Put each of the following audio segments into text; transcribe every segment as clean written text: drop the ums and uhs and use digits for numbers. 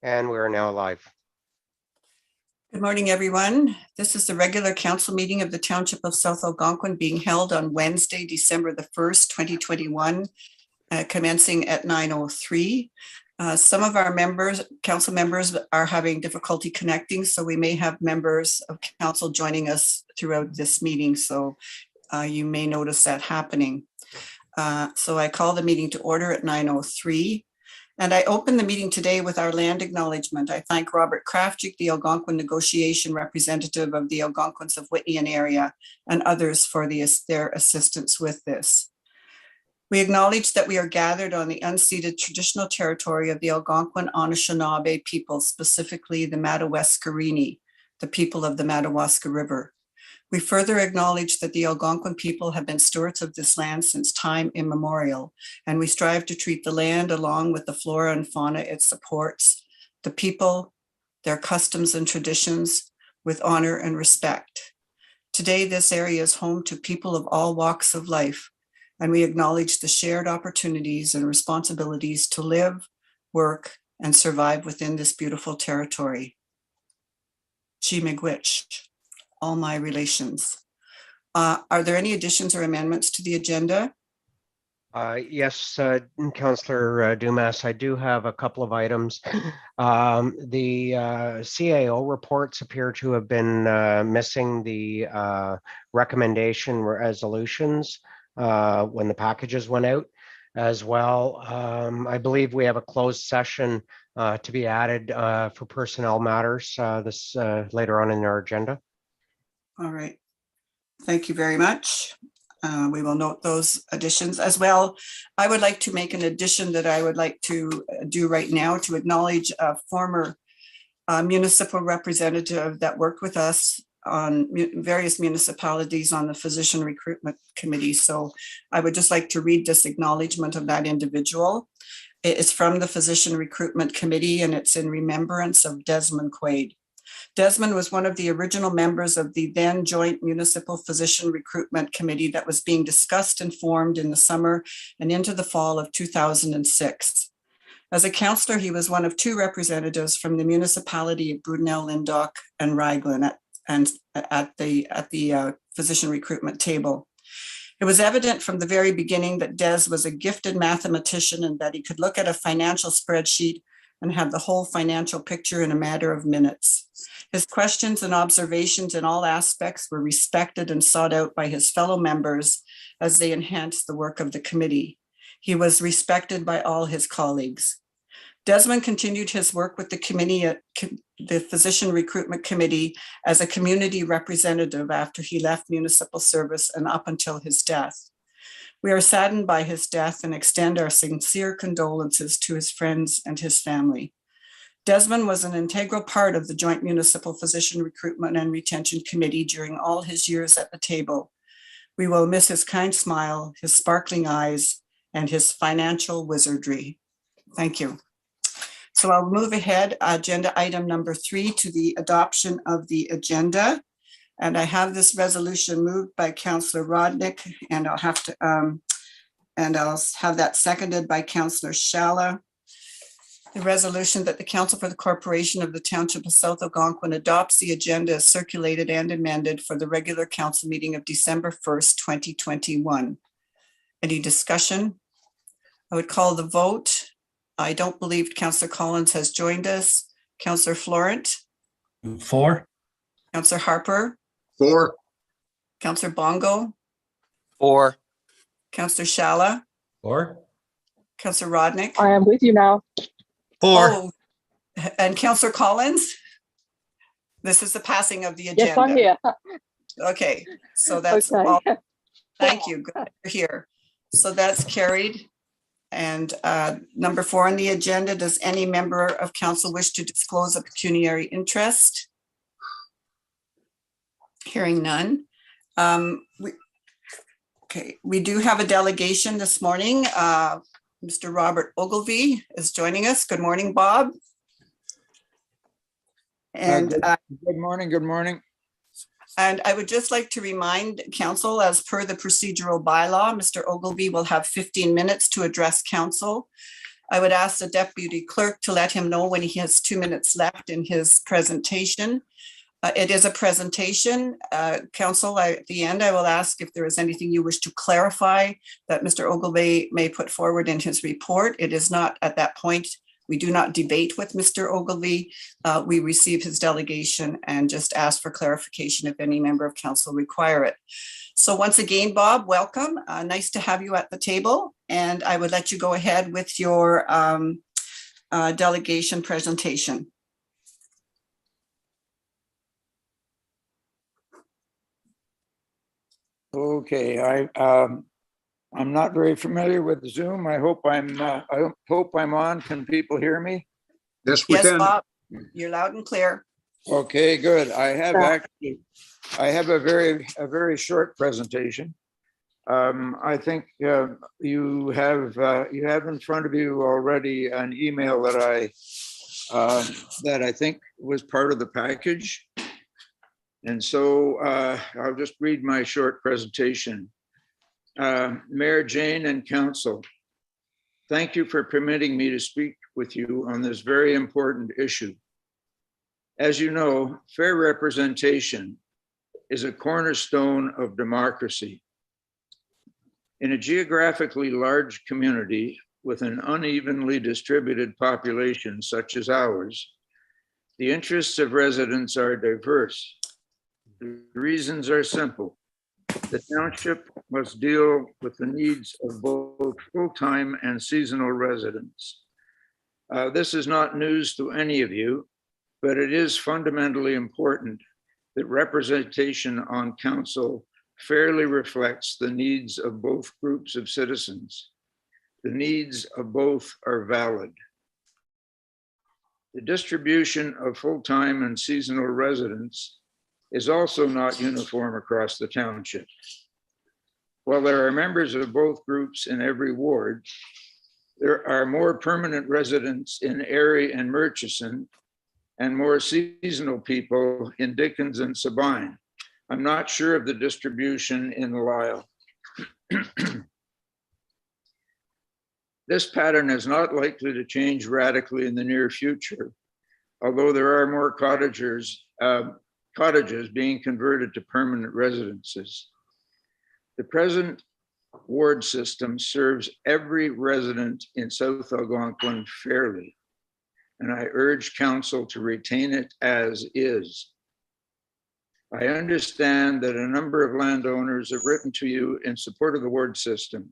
And we are now live. Good morning, everyone. This is the regular council meeting of the Township of South Algonquin being held on Wednesday, December the 1st, 2021, commencing at 9:03. Some of our council members are having difficulty connecting, so we may have members of council joining us throughout this meeting. So you may notice that happening. So I call the meeting to order at 9:03. And I open the meeting today with our land acknowledgement. I thank Robert Krafjic, the Algonquin negotiation representative of the Algonquins of Whitney and area, and others for their assistance with this. We acknowledge that we are gathered on the unceded traditional territory of the Algonquin Anishinaabe people, specifically the Madawaskarini, the people of the Madawaska River. We further acknowledge that the Algonquin people have been stewards of this land since time immemorial, and we strive to treat the land along with the flora and fauna it supports, the people, their customs and traditions, with honor and respect. Today, this area is home to people of all walks of life, and we acknowledge the shared opportunities and responsibilities to live, work, and survive within this beautiful territory. Miigwech. All my relations. Are there any additions or amendments to the agenda? Yes, Councillor Dumas, I do have a couple of items. The CAO reports appear to have been missing the recommendation resolutions when the packages went out as well. I believe we have a closed session to be added for personnel matters this later on in our agenda. All right. Thank you very much. We will note those additions as well. I would like to make an addition that I would like to do right now to acknowledge a former municipal representative that worked with us on various municipalities on the physician recruitment committee. So I would just like to read this acknowledgement of that individual. It is from the physician recruitment committee, and it's in remembrance of Desmond Quaid. Desmond was one of the original members of the then joint municipal physician recruitment committee that was being discussed and formed in the summer and into the fall of 2006. As a councillor, he was one of two representatives from the municipality of Brudenell, Lyndoch, and Raglan at the physician recruitment table. It was evident from the very beginning that Des was a gifted mathematician and that he could look at a financial spreadsheet and have the whole financial picture in a matter of minutes. His questions and observations in all aspects were respected and sought out by his fellow members as they enhanced the work of the committee. He was respected by all his colleagues. Desmond continued his work with the committee at the Physician Recruitment Committee as a community representative after he left municipal service and up until his death. We are saddened by his death and extend our sincere condolences to his friends and his family. Desmond was an integral part of the Joint Municipal Physician Recruitment and Retention Committee during all his years at the table. We will miss his kind smile, his sparkling eyes, and his financial wizardry. Thank you. So I'll move ahead, agenda item number 3, to the adoption of the agenda. And I have this resolution moved by Councillor Rodnick, and I'll have that seconded by Councillor Shala. The resolution that the Council for the Corporation of the Township of South Algonquin adopts the agenda as circulated and amended for the regular council meeting of December 1st, 2021. Any discussion? I would call the vote. I don't believe Councillor Collins has joined us. Councillor Florent? 4. Councillor Harper? 4. Councillor Bongo? 4. Councillor Shala? 4. Councillor Rodnick? I am with you now. 4. Oh, and Councillor Collins? This is the passing of the agenda. Yes, I'm here. Okay, so that's Okay. all. Thank you. Good to hear. So that's carried. And number 4 on the agenda, does any member of council wish to disclose a pecuniary interest? Hearing none. We do have a delegation this morning. Mr. Robert Ogilvie is joining us. Good morning, Bob. And Good morning. Good morning. And I would just like to remind council, as per the procedural bylaw, Mr. Ogilvy will have 15 minutes to address council. I would ask the deputy clerk to let him know when he has 2 minutes left in his presentation. It is a presentation. Council, at the end, I will ask if there is anything you wish to clarify that Mr. Ogilvy may put forward in his report. It is not at that point. We do not debate with Mr. Ogilvy. We receive his delegation and just ask for clarification if any member of council require it. So once again, Bob, welcome. Nice to have you at the table. And I would let you go ahead with your delegation presentation. Okay, I'm not very familiar with Zoom. I hope I'm on. Can people hear me? Yes, we Yes, can. Bob, you're loud and clear. Okay, good. I have a very short presentation. I think you have in front of you already an email that I think was part of the package. And so I'll just read my short presentation. Mayor Jane and Council, thank you for permitting me to speak with you on this very important issue. As you know, fair representation is a cornerstone of democracy. In a geographically large community with an unevenly distributed population such as ours, the interests of residents are diverse. The reasons are simple. The township must deal with the needs of both full-time and seasonal residents. This is not news to any of you, but it is fundamentally important that representation on council fairly reflects the needs of both groups of citizens. The needs of both are valid. The distribution of full-time and seasonal residents is also not uniform across the township. While there are members of both groups in every ward, there are more permanent residents in Erie and Murchison and more seasonal people in Dickens and Sabine. I'm not sure of the distribution in Lisle. This pattern is not likely to change radically in the near future, although there are more cottages being converted to permanent residences. The present ward system serves every resident in South Algonquin fairly, and I urge council to retain it as is. I understand that a number of landowners have written to you in support of the ward system.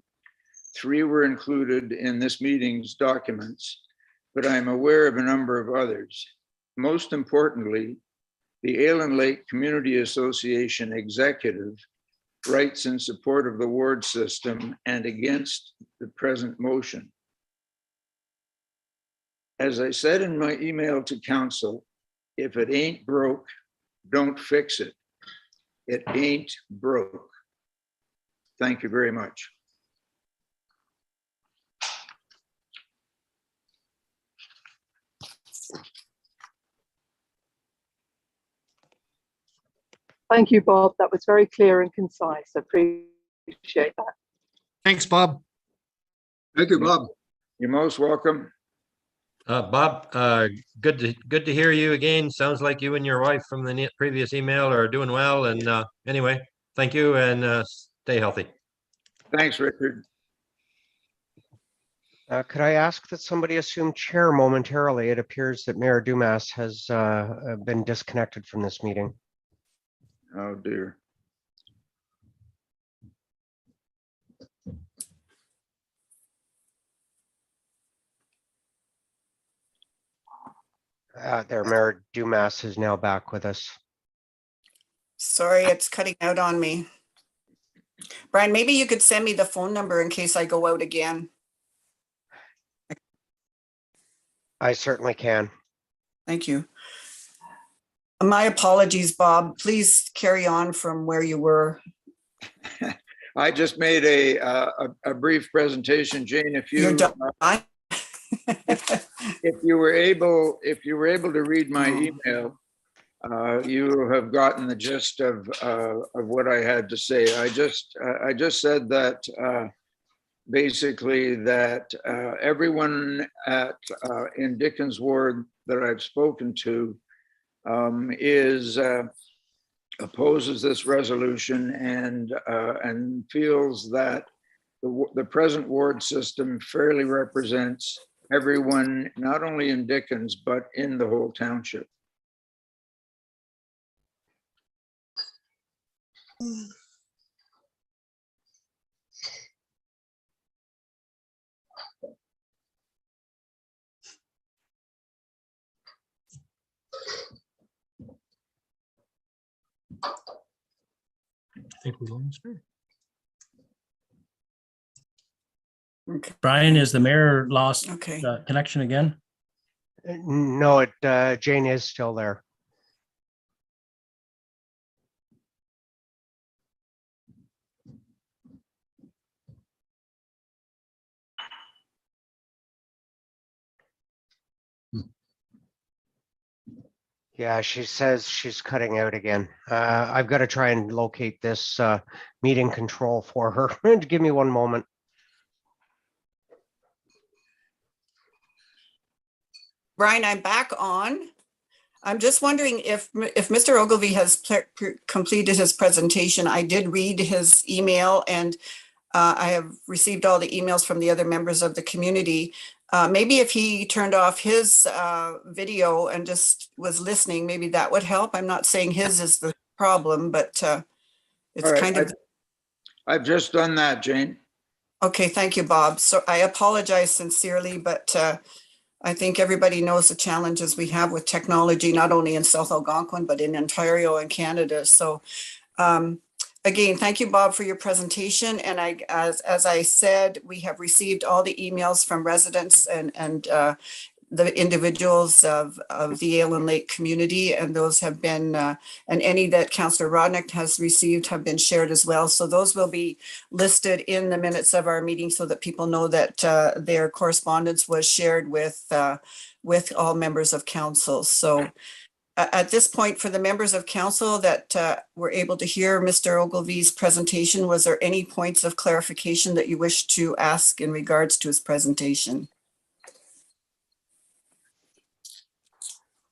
3 were included in this meeting's documents, but I'm aware of a number of others. Most importantly, the Aylen Lake Community Association executive writes in support of the ward system and against the present motion. As I said in my email to council, if it ain't broke, don't fix it. It ain't broke. Thank you very much. Thank you, Bob. That was very clear and concise. I appreciate that. Thanks, Bob. Thank you, Bob. You're most welcome. Bob, good to hear you again. Sounds like you and your wife from the previous email are doing well. And anyway, thank you and stay healthy. Thanks, Richard. Could I ask that somebody assume chair momentarily? It appears that Mayor Dumas has been disconnected from this meeting. Oh, dear. There, Mayor Dumas is now back with us. Sorry, it's cutting out on me. Brian, maybe you could send me the phone number in case I go out again. I certainly can. Thank you. My apologies, Bob. Please carry on from where you were. I just made a brief presentation, Jane. If You're you done. if you were able to read my email, you have gotten the gist of what I had to say. I just said that basically that everyone in Dickens Ward that I've spoken to opposes this resolution and feels that the present ward system fairly represents everyone, not only in Dickens, but in the whole township. I think we lost her. Okay. Brian, is the mayor lost Okay. connection again? No, Jane is still there. Yeah, she says she's cutting out again. I've got to try and locate this meeting control for her. Give me one moment. Brian, I'm back on. I'm just wondering if Mr. Ogilvy has completed his presentation. I did read his email, and I have received all the emails from the other members of the community. Maybe if he turned off his video and just was listening, maybe that would help. I'm not saying his is the problem, but it's All right, kind of. I've just done that, Jane. Okay, thank you, Bob. So I apologize sincerely, but I think everybody knows the challenges we have with technology, not only in South Algonquin, but in Ontario and Canada. So again, thank you, Bob, for your presentation. And as I said, we have received all the emails from residents and the individuals of the Aylen Lake community, and those have been, and any that Councillor Rodnick has received have been shared as well. So those will be listed in the minutes of our meeting so that people know that their correspondence was shared with all members of council. So at this point, for the members of council that were able to hear Mr. Ogilvy's presentation, was there any points of clarification that you wish to ask in regards to his presentation?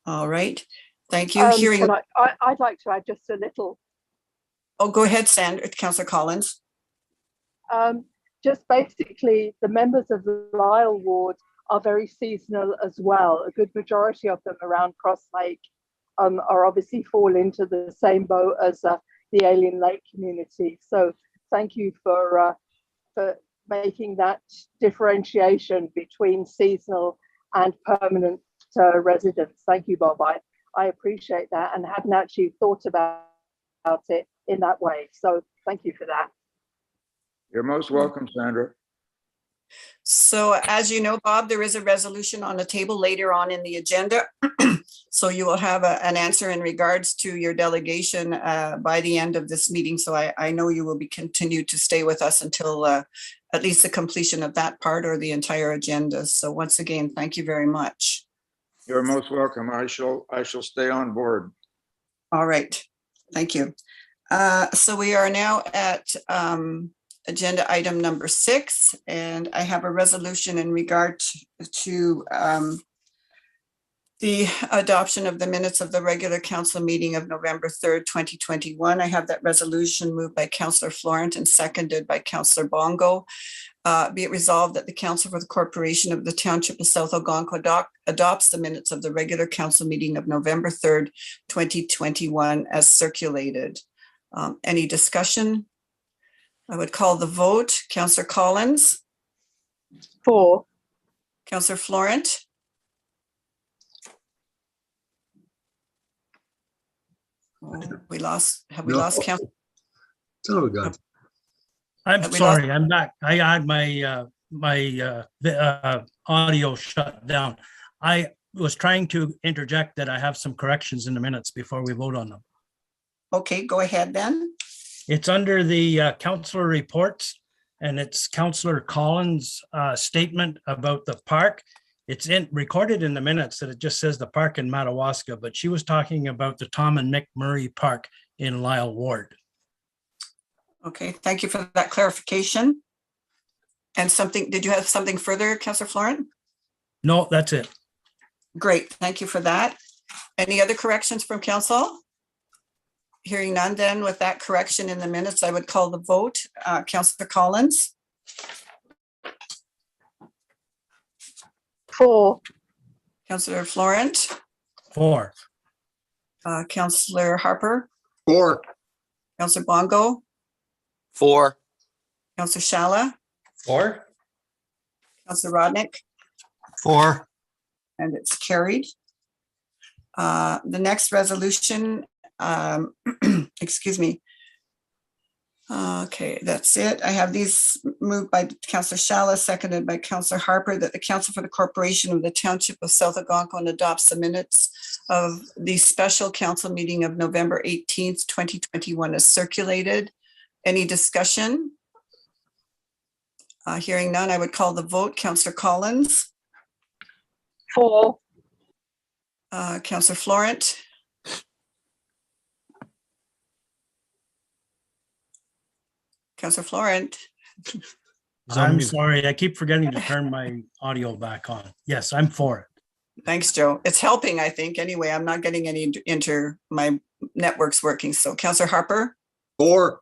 All right, thank you. Hearing. I'd like to add just a little. Oh, go ahead, Sandra, Councillor Collins. Just basically, the members of the Lyle Ward are very seasonal as well. A good majority of them around Cross Lake are obviously fall into the same boat as the Aylen Lake community. So thank you for making that differentiation between seasonal and permanent residents. Thank you, Bob. I appreciate that and hadn't actually thought about it in that way. So thank you for that. You're most welcome, Sandra. So as you know, Bob, there is a resolution on the table later on in the agenda. So you will have an answer in regards to your delegation by the end of this meeting. So I know you will be continued to stay with us until at least the completion of that part or the entire agenda. So once again, thank you very much. You're most welcome. I shall stay on board. All right, thank you. So we are now at agenda item number 6, and I have a resolution in regard to the adoption of the minutes of the regular council meeting of November 3rd, 2021. I have that resolution moved by Councillor Florent and seconded by Councillor Bongo. Be it resolved that the Council for the Corporation of the Township of South Algonquin adopts the minutes of the regular council meeting of November 3rd, 2021 as circulated. Any discussion? I would call the vote. Councillor Collins? For. Councillor Florent? Oh, have we lost count? Oh, God. I'm Have we sorry, I'm back. I had my audio shut down. I was trying to interject that I have some corrections in the minutes before we vote on them. Okay, go ahead then. It's under the councillor reports, and it's Councillor Collins' statement about the park. It's recorded in the minutes that it just says the park in Madawaska, but she was talking about the Tom and Mick Murray Park in Lyle Ward. Okay, thank you for that clarification. And did you have something further, Councillor Florent? No, that's it. Great, thank you for that. Any other corrections from council? Hearing none, then with that correction in the minutes, I would call the vote. Councillor Collins? 4, Councillor Florent? 4. Councillor Harper? 4. Councillor Bongo? 4. Councillor Shala? 4. Councillor Rodnick? 4. And it's carried. The next resolution, excuse me. Okay, that's it. I have these moved by Councillor Shala, seconded by Councillor Harper, that the Council for the Corporation of the Township of South Algonquin adopts the minutes of the special council meeting of November 18th, 2021 as circulated. Any discussion? Hearing none, I would call the vote. Councillor Collins? 4, Councillor Florent? Councillor Florent? I'm sorry, I keep forgetting to turn my audio back on. Yes, I'm for it. Thanks, Joe. It's helping, I think. Anyway, I'm not getting any my network's working. So Councillor Harper? 4.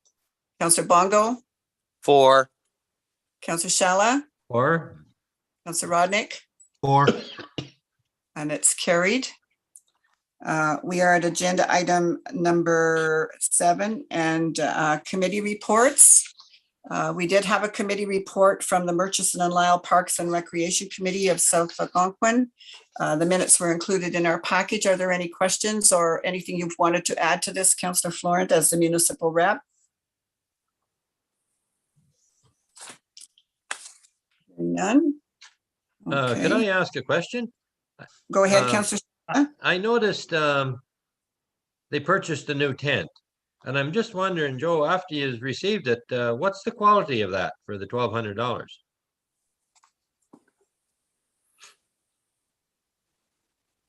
Councillor Bongo? 4. Councillor Shala? 4. Councillor Rodnick? 4. And it's carried. We are at agenda item number 7 and committee reports. We did have a committee report from the Murchison and Lyle Parks and Recreation Committee of South Algonquin. The minutes were included in our package. Are there any questions or anything you've wanted to add to this, Councillor Florent, as the municipal rep? None. Could Okay. I ask a question? Go ahead, uh, Councillor. I noticed they purchased a new tent. And I'm just wondering, Joe, after you received it, what's the quality of that for the $1,200?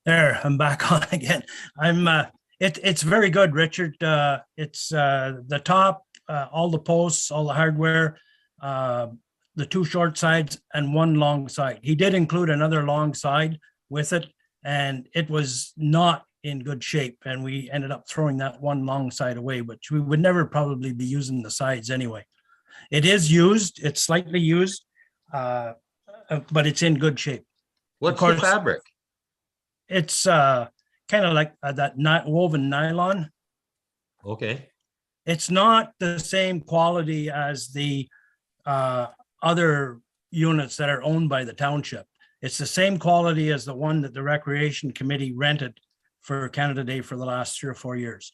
There, I'm back on again. It's very good, Richard. It's the top, all the posts, all the hardware, the 2 short sides and 1 long side. He did include another long side with it, and it was not in good shape. And we ended up throwing that 1 long side away, which we would never probably be using the sides anyway. It is used, it's slightly used, but it's in good shape. What's course. the fabric? It's kind of like that woven nylon. Okay. It's not the same quality as the other units that are owned by the township. It's the same quality as the one that the Recreation Committee rented for Canada Day for the last 3 or 4 years.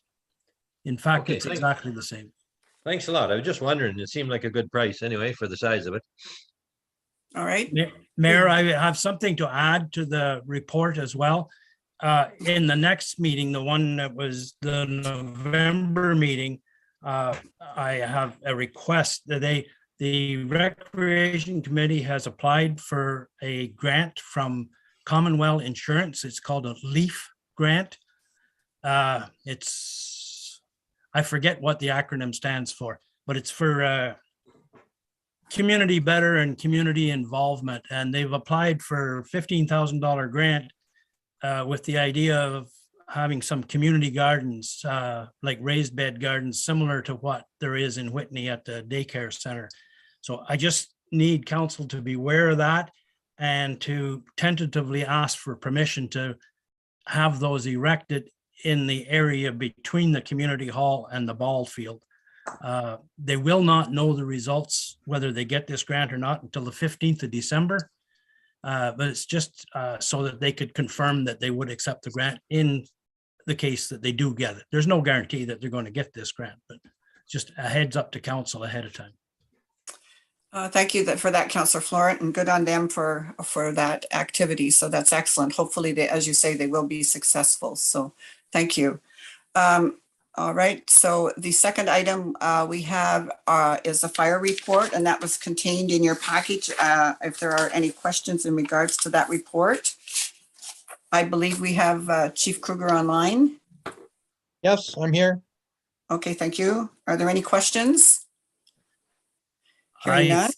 In fact, Okay, it's thank- exactly the same. Thanks a lot. I was just wondering. It seemed like a good price anyway for the size of it. All right. Mayor, I have something to add to the report as well. In the next meeting, the one that was the November meeting, I have a request that the Recreation Committee has applied for a grant from Commonwealth Insurance. It's called a LEAF grant. I forget what the acronym stands for, but it's for community better and community involvement. And they've applied for $15,000 grant with the idea of having some community gardens, like raised bed gardens, similar to what there is in Whitney at the daycare center. So I just need council to be aware of that and to tentatively ask for permission to have those erected in the area between the community hall and the ball field. They will not know the results, whether they get this grant or not, until the 15th of December. But it's just so that they could confirm that they would accept the grant in the case that they do get it. There's no guarantee that they're going to get this grant, but just a heads up to council ahead of time. Thank you for that, Councillor Florent, and good on them for that activity. So that's excellent. Hopefully, as you say, they will be successful. So thank you. All right, so the second item we have is a fire report, and that was contained in your package. If there are any questions in regards to that report. I believe we have Chief Kruger online. Yes, I'm here. Okay, thank you. Are there any questions? Hearing none.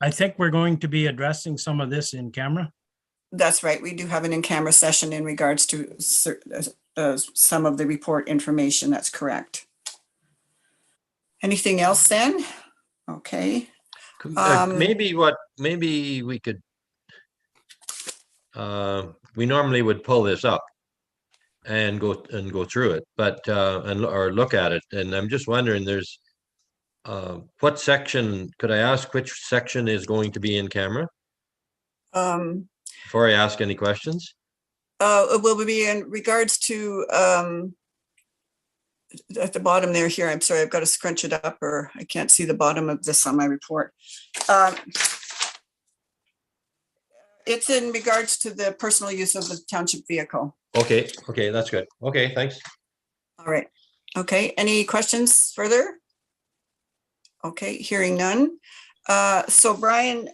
I think we're going to be addressing some of this in camera. That's right. We do have an in-camera session in regards to some of the report information. That's correct. Anything else then? Okay. Maybe we could, we normally would pull this up and go through it, but or look at it. And I'm just wondering, there's what section, could I ask which section is going to be in camera before I ask any questions? It will be in regards to at the bottom there here. I'm sorry, I've got to scrunch it up or I can't see the bottom of this on my report. It's in regards to the personal use of the township vehicle. Okay, that's good. Okay, thanks. All right. Okay, any questions further? Okay, hearing none. So Brian,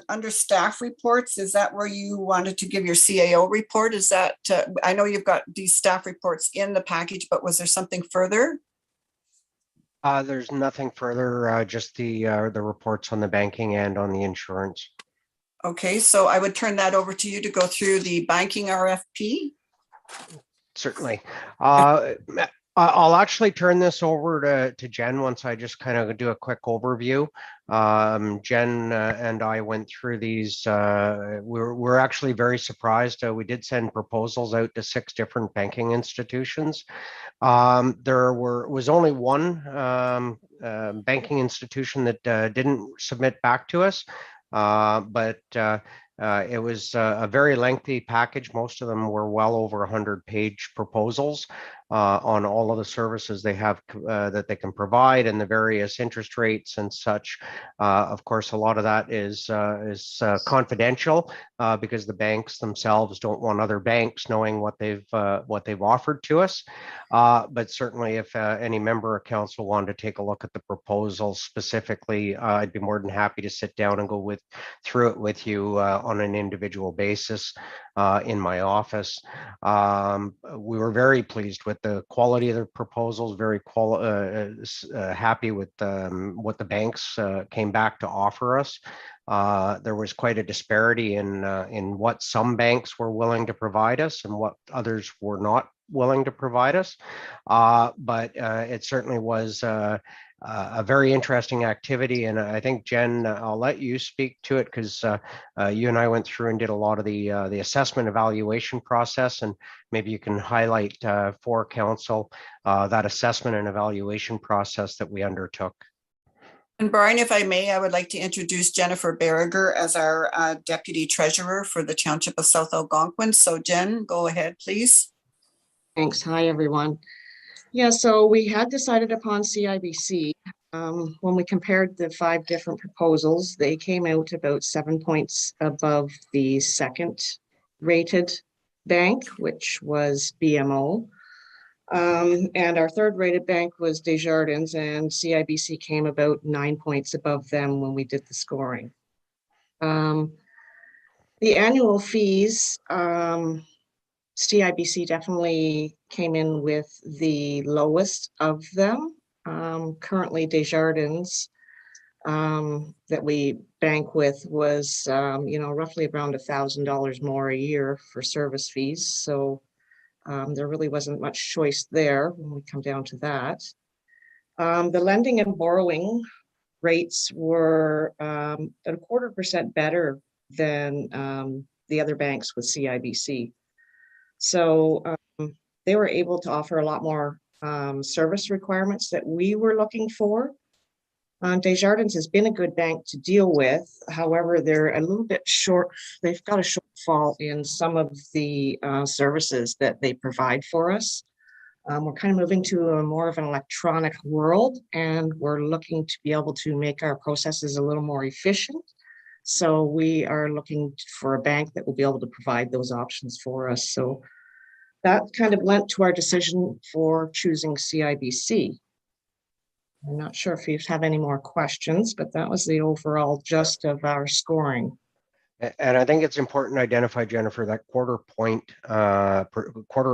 under staff reports, is that where you wanted to give your CAO report? Is that, I know you've got these staff reports in the package, but was there something further? There's nothing further, just the reports on the banking and on the insurance. Okay, so I would turn that over to you to go through the banking RFP. Certainly. I'll actually turn this over to Jen once I just kind of do a quick overview. Jen and I went through these. We're actually very surprised. We did send proposals out to 6 different banking institutions. There was only one banking institution that didn't submit back to us, but it was a very lengthy package. Most of them were well over 100-page proposals on all of the services they have that they can provide and the various interest rates and such. Of course, a lot of that is confidential because the banks themselves don't want other banks knowing what they've offered to us. But certainly, if any member of council wanted to take a look at the proposals specifically, I'd be more than happy to sit down and go through it with you on an individual basis in my office. We were very pleased with the quality of the proposals, very happy with what the banks came back to offer us. There was quite a disparity in what some banks were willing to provide us and what others were not willing to provide us. But it certainly was a very interesting activity. And I think, Jen, I'll let you speak to it because you and I went through and did a lot of the assessment evaluation process, and maybe you can highlight for council that assessment and evaluation process that we undertook. And Brian, if I may, I would like to introduce Jennifer Berriger as our Deputy Treasurer for the Township of South Algonquin. So Jen, go ahead, please. Thanks. Hi, everyone. Yeah, so we had decided upon CIBC. When we compared the 5 different proposals, they came out about 7 points above the second rated bank, which was BMO. And our third rated bank was Desjardins, and CIBC came about 9 points above them when we did the scoring. The annual fees, CIBC definitely came in with the lowest of them. Currently, Desjardins that we bank with was, roughly around $1,000 more a year for service fees. So there really wasn't much choice there when we come down to that. The lending and borrowing rates were a 0.25% better than the other banks with CIBC. So they were able to offer a lot more service requirements that we were looking for. Desjardins has been a good bank to deal with. However, they're a little bit short. They've got a shortfall in some of the services that they provide for us. We're kind of moving to a more of an electronic world, and we're looking to be able to make our processes a little more efficient. So we are looking for a bank that will be able to provide those options for us. So that kind of lent to our decision for choosing CIBC. I'm not sure if you have any more questions, but that was the overall gist of our scoring. And I think it's important to identify, Jennifer, that quarter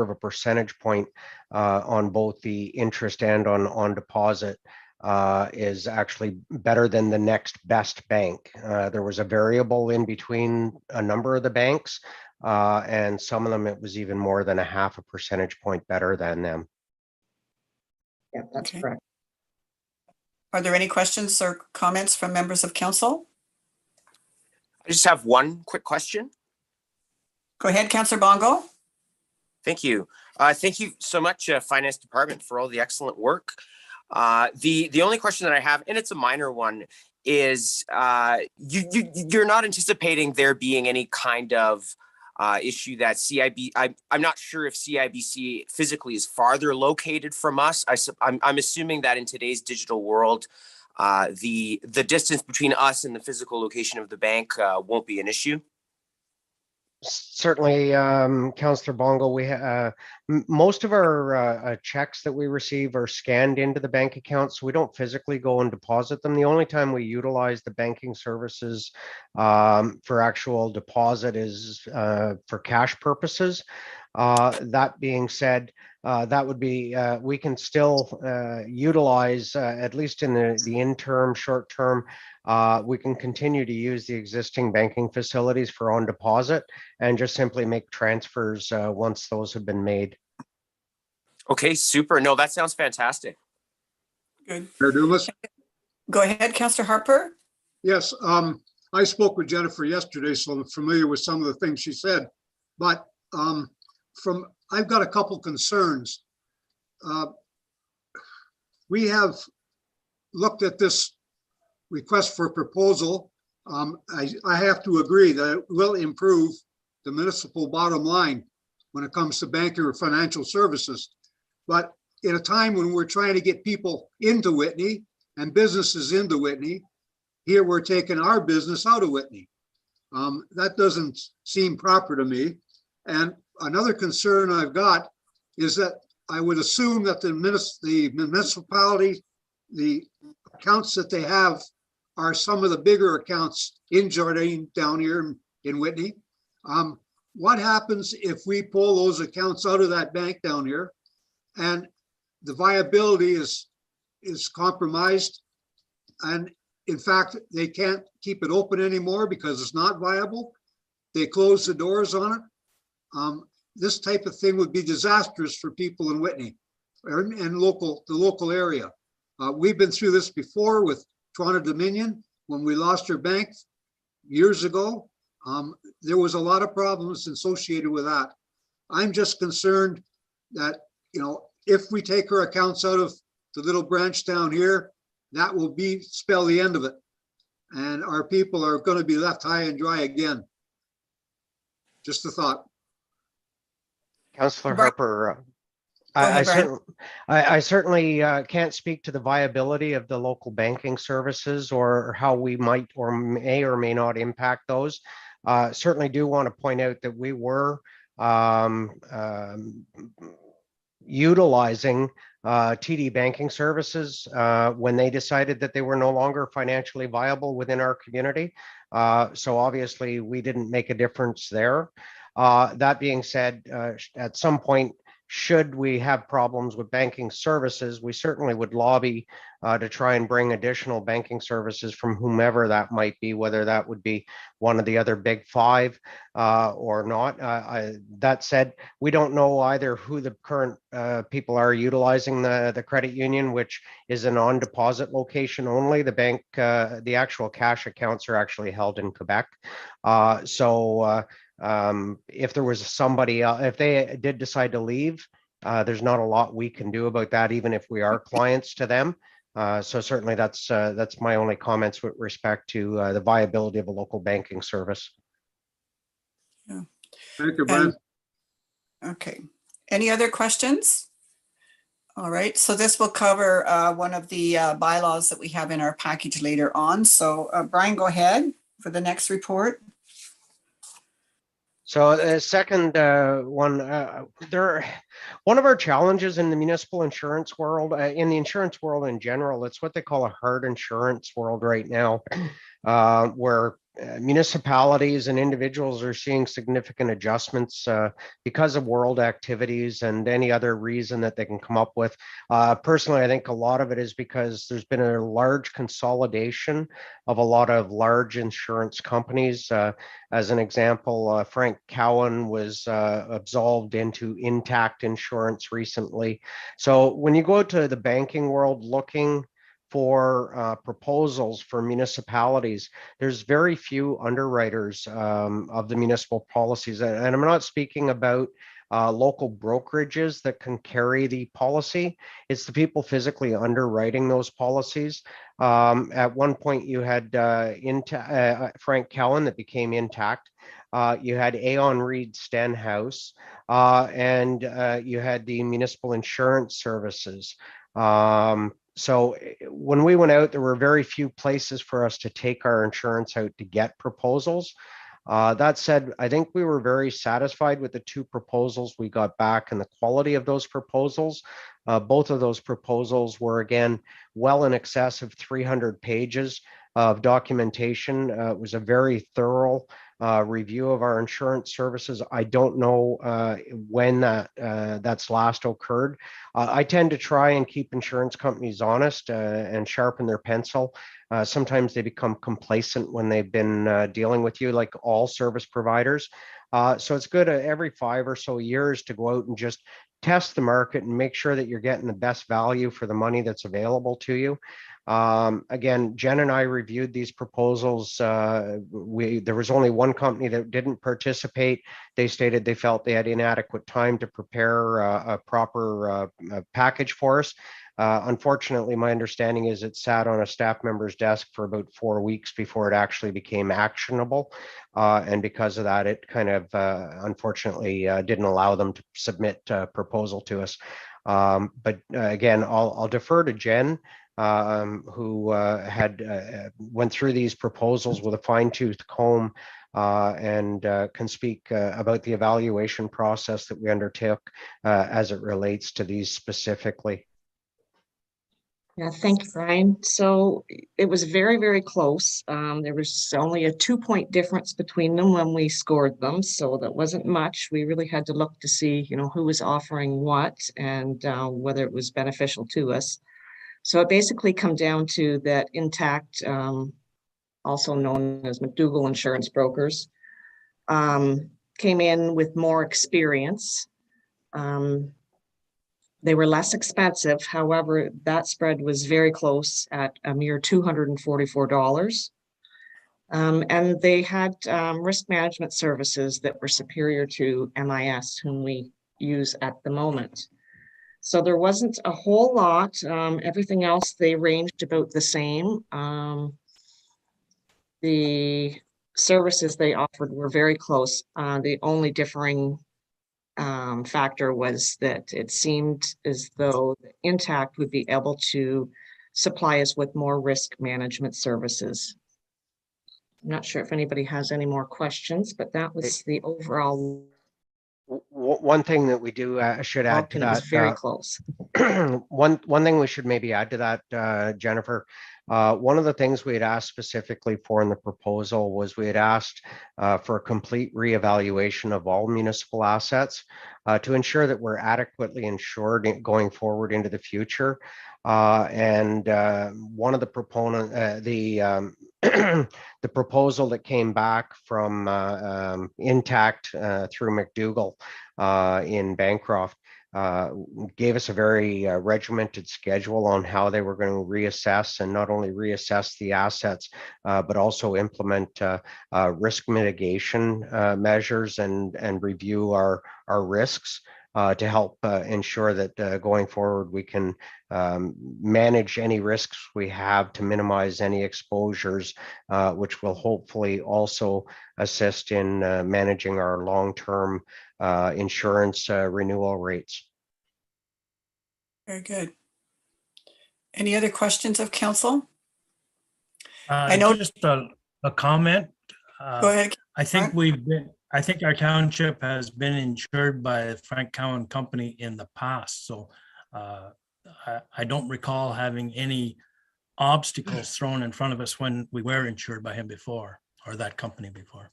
of a percentage point on both the interest and on deposit is actually better than the next best bank. There was a variable in between a number of the banks, and some of them it was even more than a half a percentage point better than them. Yeah, that's Okay. correct. Are there any questions or comments from members of council? I just have one quick question. Go ahead, Councillor Bongo. Thank you. Thank you so much, Finance Department, for all the excellent work. The only question that I have, and it's a minor one, is you're not anticipating there being any kind of issue that I'm not sure if CIBC physically is farther located from us. I'm assuming that in today's digital world, the distance between us and the physical location of the bank won't be an issue. Certainly, Councillor Bongo, most of our checks that we receive are scanned into the bank account, so we don't physically go and deposit them. The only time we utilize the banking services for actual deposit is for cash purposes. That being said, that would be, we can still utilize, at least in the interim, short term, we can continue to use the existing banking facilities for on deposit and just simply make transfers once those have been made. Okay, super. No, that sounds fantastic. Good. Mayor Dumas? Go ahead, Councillor Harper. Yes, I spoke with Jennifer yesterday, so I'm familiar with some of the things she said. But I've got a couple concerns. We have looked at this request for proposal. I have to agree that it will improve the municipal bottom line when it comes to banking or financial services. But in a time when we're trying to get people into Whitney and businesses into Whitney, here we're taking our business out of Whitney. That doesn't seem proper to me. And another concern I've got is that I would assume that the municipality, the accounts that they have are some of the bigger accounts in Jardine down here in Whitney. What happens if we pull those accounts out of that bank down here and the viability is compromised, and in fact, they can't keep it open anymore because it's not viable? They close the doors on it. This type of thing would be disastrous for people in Whitney and the local area. We've been through this before with Toronto Dominion when we lost our bank years ago. There was a lot of problems associated with that. I'm just concerned that, if we take our accounts out of the little branch down here, that will spell the end of it. And our people are going to be left high and dry again. Just a thought. Councillor Right. Harper, Go ahead, Brian. I certainly can't speak to the viability of the local banking services or how we might or may not impact those. Certainly do want to point out that we were utilizing TD banking services when they decided that they were no longer financially viable within our community. So obviously we didn't make a difference there. That being said, at some point, should we have problems with banking services, we certainly would lobby to try and bring additional banking services from whomever that might be, whether that would be one of the other big five or not. That said, we don't know either who the current people are utilizing the credit union, which is an on-deposit location only. The bank, the actual cash accounts are actually held in Quebec. If there was somebody, if they did decide to leave, there's not a lot we can do about that, even if we are clients to them. So certainly that's my only comments with respect to the viability of a local banking service. Yeah. Thank you, Brian. Okay. Any other questions? All right. So this will cover one of the bylaws that we have in our package later on. So Brian, go ahead for the next report. So the second one, one of our challenges in the municipal insurance world, in the insurance world in general, it's what they call a hard insurance world right now, where municipalities and individuals are seeing significant adjustments because of world activities and any other reason that they can come up with. Personally, I think a lot of it is because there's been a large consolidation of a lot of large insurance companies. As an example, Frank Cowan was absolved into Intact Insurance recently. So when you go to the banking world looking for proposals for municipalities, there's very few underwriters of the municipal policies. And I'm not speaking about local brokerages that can carry the policy. It's the people physically underwriting those policies. At one point, you had Frank Cowan that became Intact. You had Aon Reed Stenhouse, and you had the Municipal Insurance Services. So when we went out, there were very few places for us to take our insurance out to get proposals. That said, I think we were very satisfied with the two proposals we got back and the quality of those proposals. Both of those proposals were, again, well in excess of 300 pages of documentation. It was a very thorough review of our insurance services. I don't know when that's last occurred. I tend to try and keep insurance companies honest and sharpen their pencil. Sometimes they become complacent when they've been dealing with you, like all service providers. So it's good every 5 or so years to go out and just test the market and make sure that you're getting the best value for the money that's available to you. Again, Jen and I reviewed these proposals. There was only one company that didn't participate. They stated they felt they had inadequate time to prepare a proper package for us. Unfortunately, my understanding is it sat on a staff member's desk for about 4 weeks before it actually became actionable. And because of that, it kind of unfortunately didn't allow them to submit a proposal to us. But again, I'll defer to Jen, who had went through these proposals with a fine-tooth comb and can speak about the evaluation process that we undertook as it relates to these specifically. Yeah, thank you, Brian. So it was very, very close. There was only a 2-point difference between them when we scored them, so that wasn't much. We really had to look to see, who was offering what and whether it was beneficial to us. So it basically come down to that Intact, also known as McDougall Insurance Brokers, came in with more experience. They were less expensive. However, that spread was very close at a mere $244. And they had risk management services that were superior to MIS, whom we use at the moment. So there wasn't a whole lot. Everything else, they ranged about the same. The services they offered were very close. The only differing factor was that it seemed as though Intact would be able to supply us with more risk management services. I'm not sure if anybody has any more questions, but that was the overall. One thing that we do should add to that. It was very close. One thing we should maybe add to that, Jennifer. One of the things we had asked specifically for in the proposal was we had asked for a complete reevaluation of all municipal assets to ensure that we're adequately insured going forward into the future. And one of the proponent, the proposal that came back from Intact through McDougall in Bancroft gave us a very regimented schedule on how they were going to reassess and not only reassess the assets, but also implement risk mitigation measures and review our risks to help ensure that going forward we can manage any risks we have to minimize any exposures, which will hopefully also assist in managing our long-term insurance renewal rates. Very good. Any other questions of council? I know just a comment. Go ahead. I think we've I think our township has been insured by Frank Cowan Company in the past, so I don't recall having any obstacles thrown in front of us when we were insured by him before, or that company before.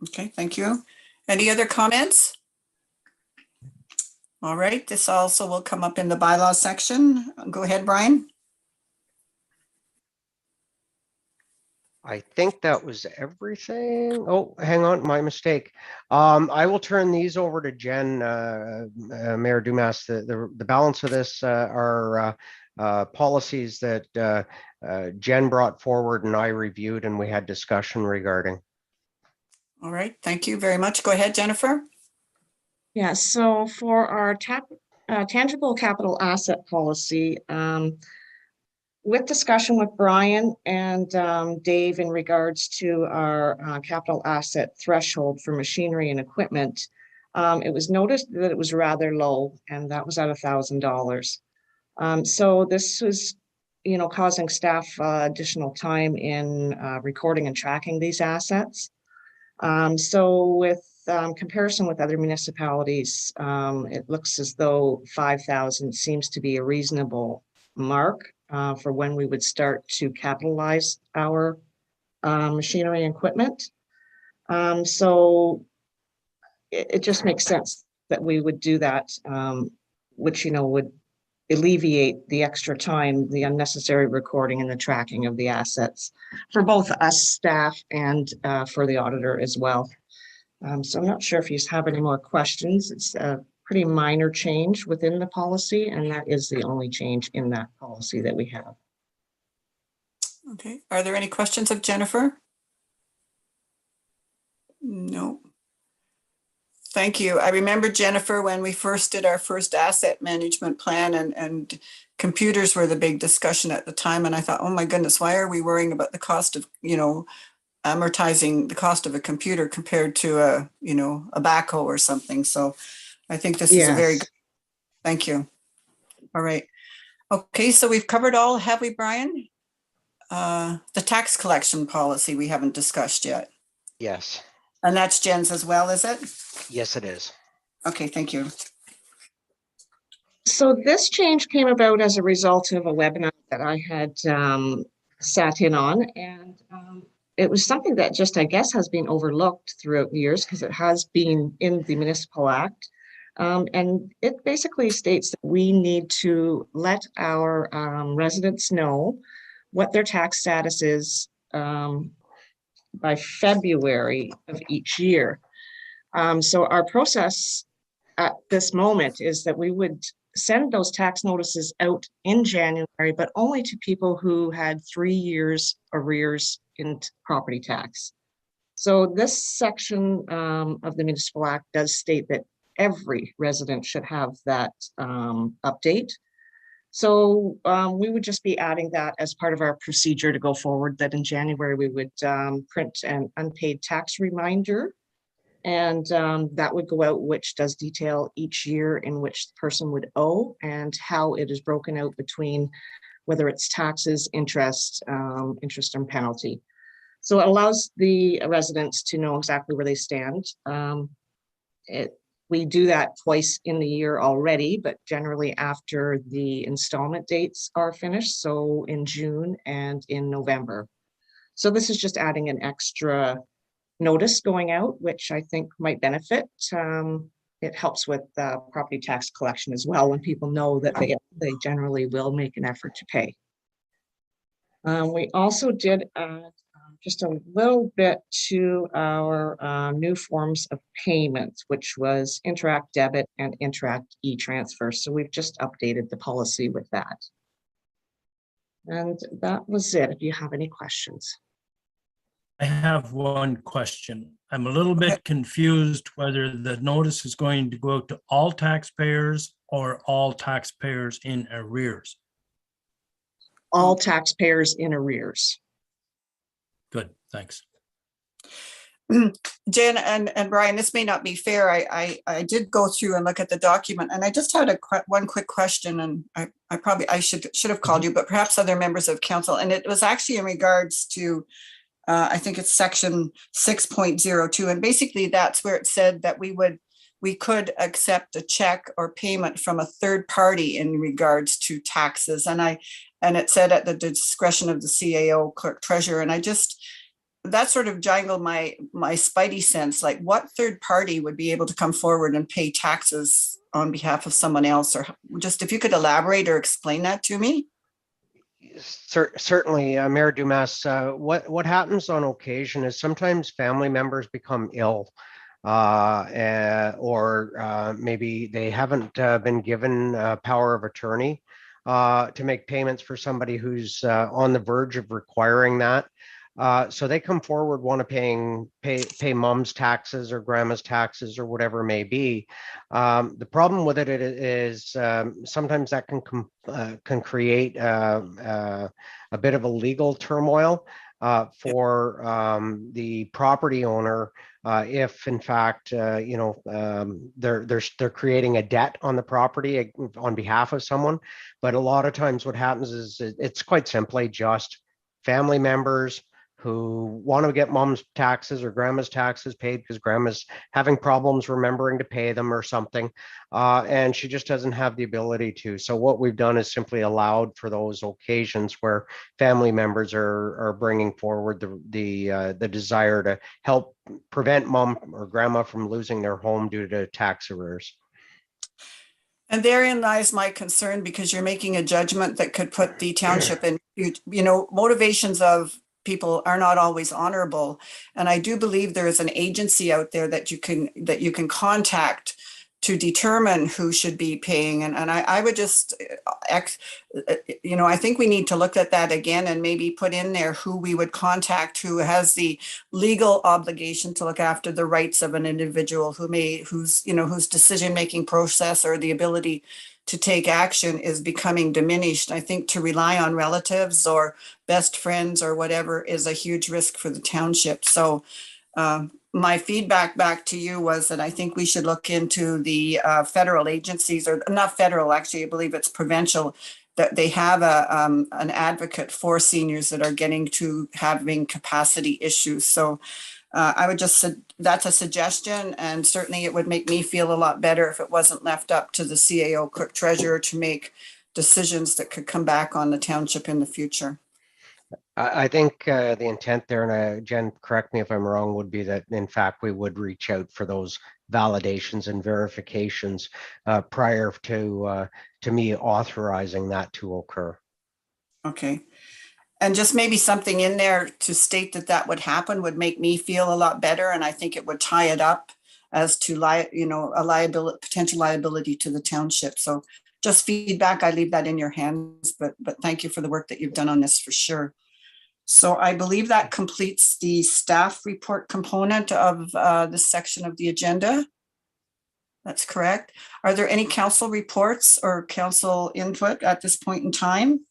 Okay, thank you. Any other comments? All right, this also will come up in the bylaws section. Go ahead, Brian. I think that was everything. Oh, hang on, my mistake. I will turn these over to Jen, Mayor Dumas. The balance of this are policies that Jen brought forward and I reviewed and we had discussion regarding. All right, thank you very much. Go ahead, Jennifer. Yeah, so for our tangible capital asset policy, with discussion with Brian and Dave in regards to our capital asset threshold for machinery and equipment, it was noticed that it was rather low, and that was at $1,000. So this was, causing staff additional time in recording and tracking these assets. So with comparison with other municipalities, it looks as though 5,000 seems to be a reasonable mark for when we would start to capitalize our machinery and equipment. So it just makes sense that we would do that, which, would alleviate the extra time, the unnecessary recording and the tracking of the assets for both us staff and for the auditor as well. So I'm not sure if you have any more questions. It's a pretty minor change within the policy, and that is the only change in that policy that we have. Okay, are there any questions of Jennifer? No. Thank you. I remember, Jennifer, when we first did our first asset management plan and computers were the big discussion at the time. And I thought, oh my goodness, why are we worrying about the cost of, amortizing the cost of a computer compared to a backhoe or something. So I think this is a very good. Thank you. All right. Okay, so we've covered all, have we, Brian? The tax collection policy we haven't discussed yet. Yes. And that's Jen's as well, is it? Yes, it is. Okay, thank you. So this change came about as a result of a webinar that I had sat in on, and it was something that just, I guess, has been overlooked throughout the years because it has been in the Municipal Act. And it basically states that we need to let our residents know what their tax status is by February of each year. So our process at this moment is that we would send those tax notices out in January, but only to people who had 3 years arrears in property tax. So this section of the Municipal Act does state that every resident should have that update. So we would just be adding that as part of our procedure to go forward, that in January we would print an unpaid tax reminder, and that would go out, which does detail each year in which the person would owe and how it is broken out between whether it's taxes, interest, interest and penalty. So it allows the residents to know exactly where they stand. We do that twice in the year already, but generally after the installment dates are finished, so in June and in November. So this is just adding an extra notice going out, which I think might benefit. It helps with property tax collection as well, when people know that they generally will make an effort to pay. We also did just a little bit to our new forms of payment, which was Interact Debit and Interact e-Transfer. So we've just updated the policy with that. And that was it, if you have any questions. I have one question. I'm a little bit confused whether the notice is going to go out to all taxpayers or all taxpayers in arrears. All taxpayers in arrears. Good, thanks. Jen and Brian, this may not be fair. I did go through and look at the document, and I just had one quick question, and I should have called you, but perhaps other members of council. And it was actually in regards to I think it's section 6.02. And basically that's where it said that we could accept a check or payment from a third party in regards to taxes. And it said at the discretion of the CAO clerk treasurer. And that sort of jangled my spidey sense, like what third party would be able to come forward and pay taxes on behalf of someone else? Or just if you could elaborate or explain that to me. Certainly, Mayor Dumas, what happens on occasion is sometimes family members become ill, or maybe they haven't been given power of attorney to make payments for somebody who's on the verge of requiring that. So they come forward, want to pay mom's taxes or grandma's taxes or whatever it may be. The problem with it is sometimes that can create a bit of a legal turmoil for the property owner if in fact they're creating a debt on the property on behalf of someone. But a lot of times what happens is it's quite simply just family members who want to get mom's taxes or grandma's taxes paid because grandma's having problems remembering to pay them or something, and she just doesn't have the ability to. So what we've done is simply allowed for those occasions where family members are bringing forward the desire to help prevent mom or grandma from losing their home due to tax arrears. And therein lies my concern, because you're making a judgment that could put the township in, motivations of people are not always honorable. And I do believe there is an agency out there that you can contact to determine who should be paying. And I would just, I think we need to look at that again and maybe put in there who we would contact, who has the legal obligation to look after the rights of an individual whose decision-making process or the ability to take action is becoming diminished. I think to rely on relatives or best friends or whatever is a huge risk for the township. So my feedback back to you was that I think we should look into the federal agencies, or not federal, actually, I believe it's provincial, that they have an advocate for seniors that are getting to having capacity issues. So I would just, that's a suggestion, and certainly it would make me feel a lot better if it wasn't left up to the CAO clerk treasurer to make decisions that could come back on the township in the future. I think the intent there, and Jen, correct me if I'm wrong, would be that in fact we would reach out for those validations and verifications prior to me authorizing that to occur. Okay. And just maybe something in there to state that would happen would make me feel a lot better. And I think it would tie it up as to a potential liability to the township. So just feedback, I leave that in your hands, but thank you for the work that you've done on this for sure. So I believe that completes the staff report component of this section of the agenda. That's correct. Are there any council reports or council input at this point in time?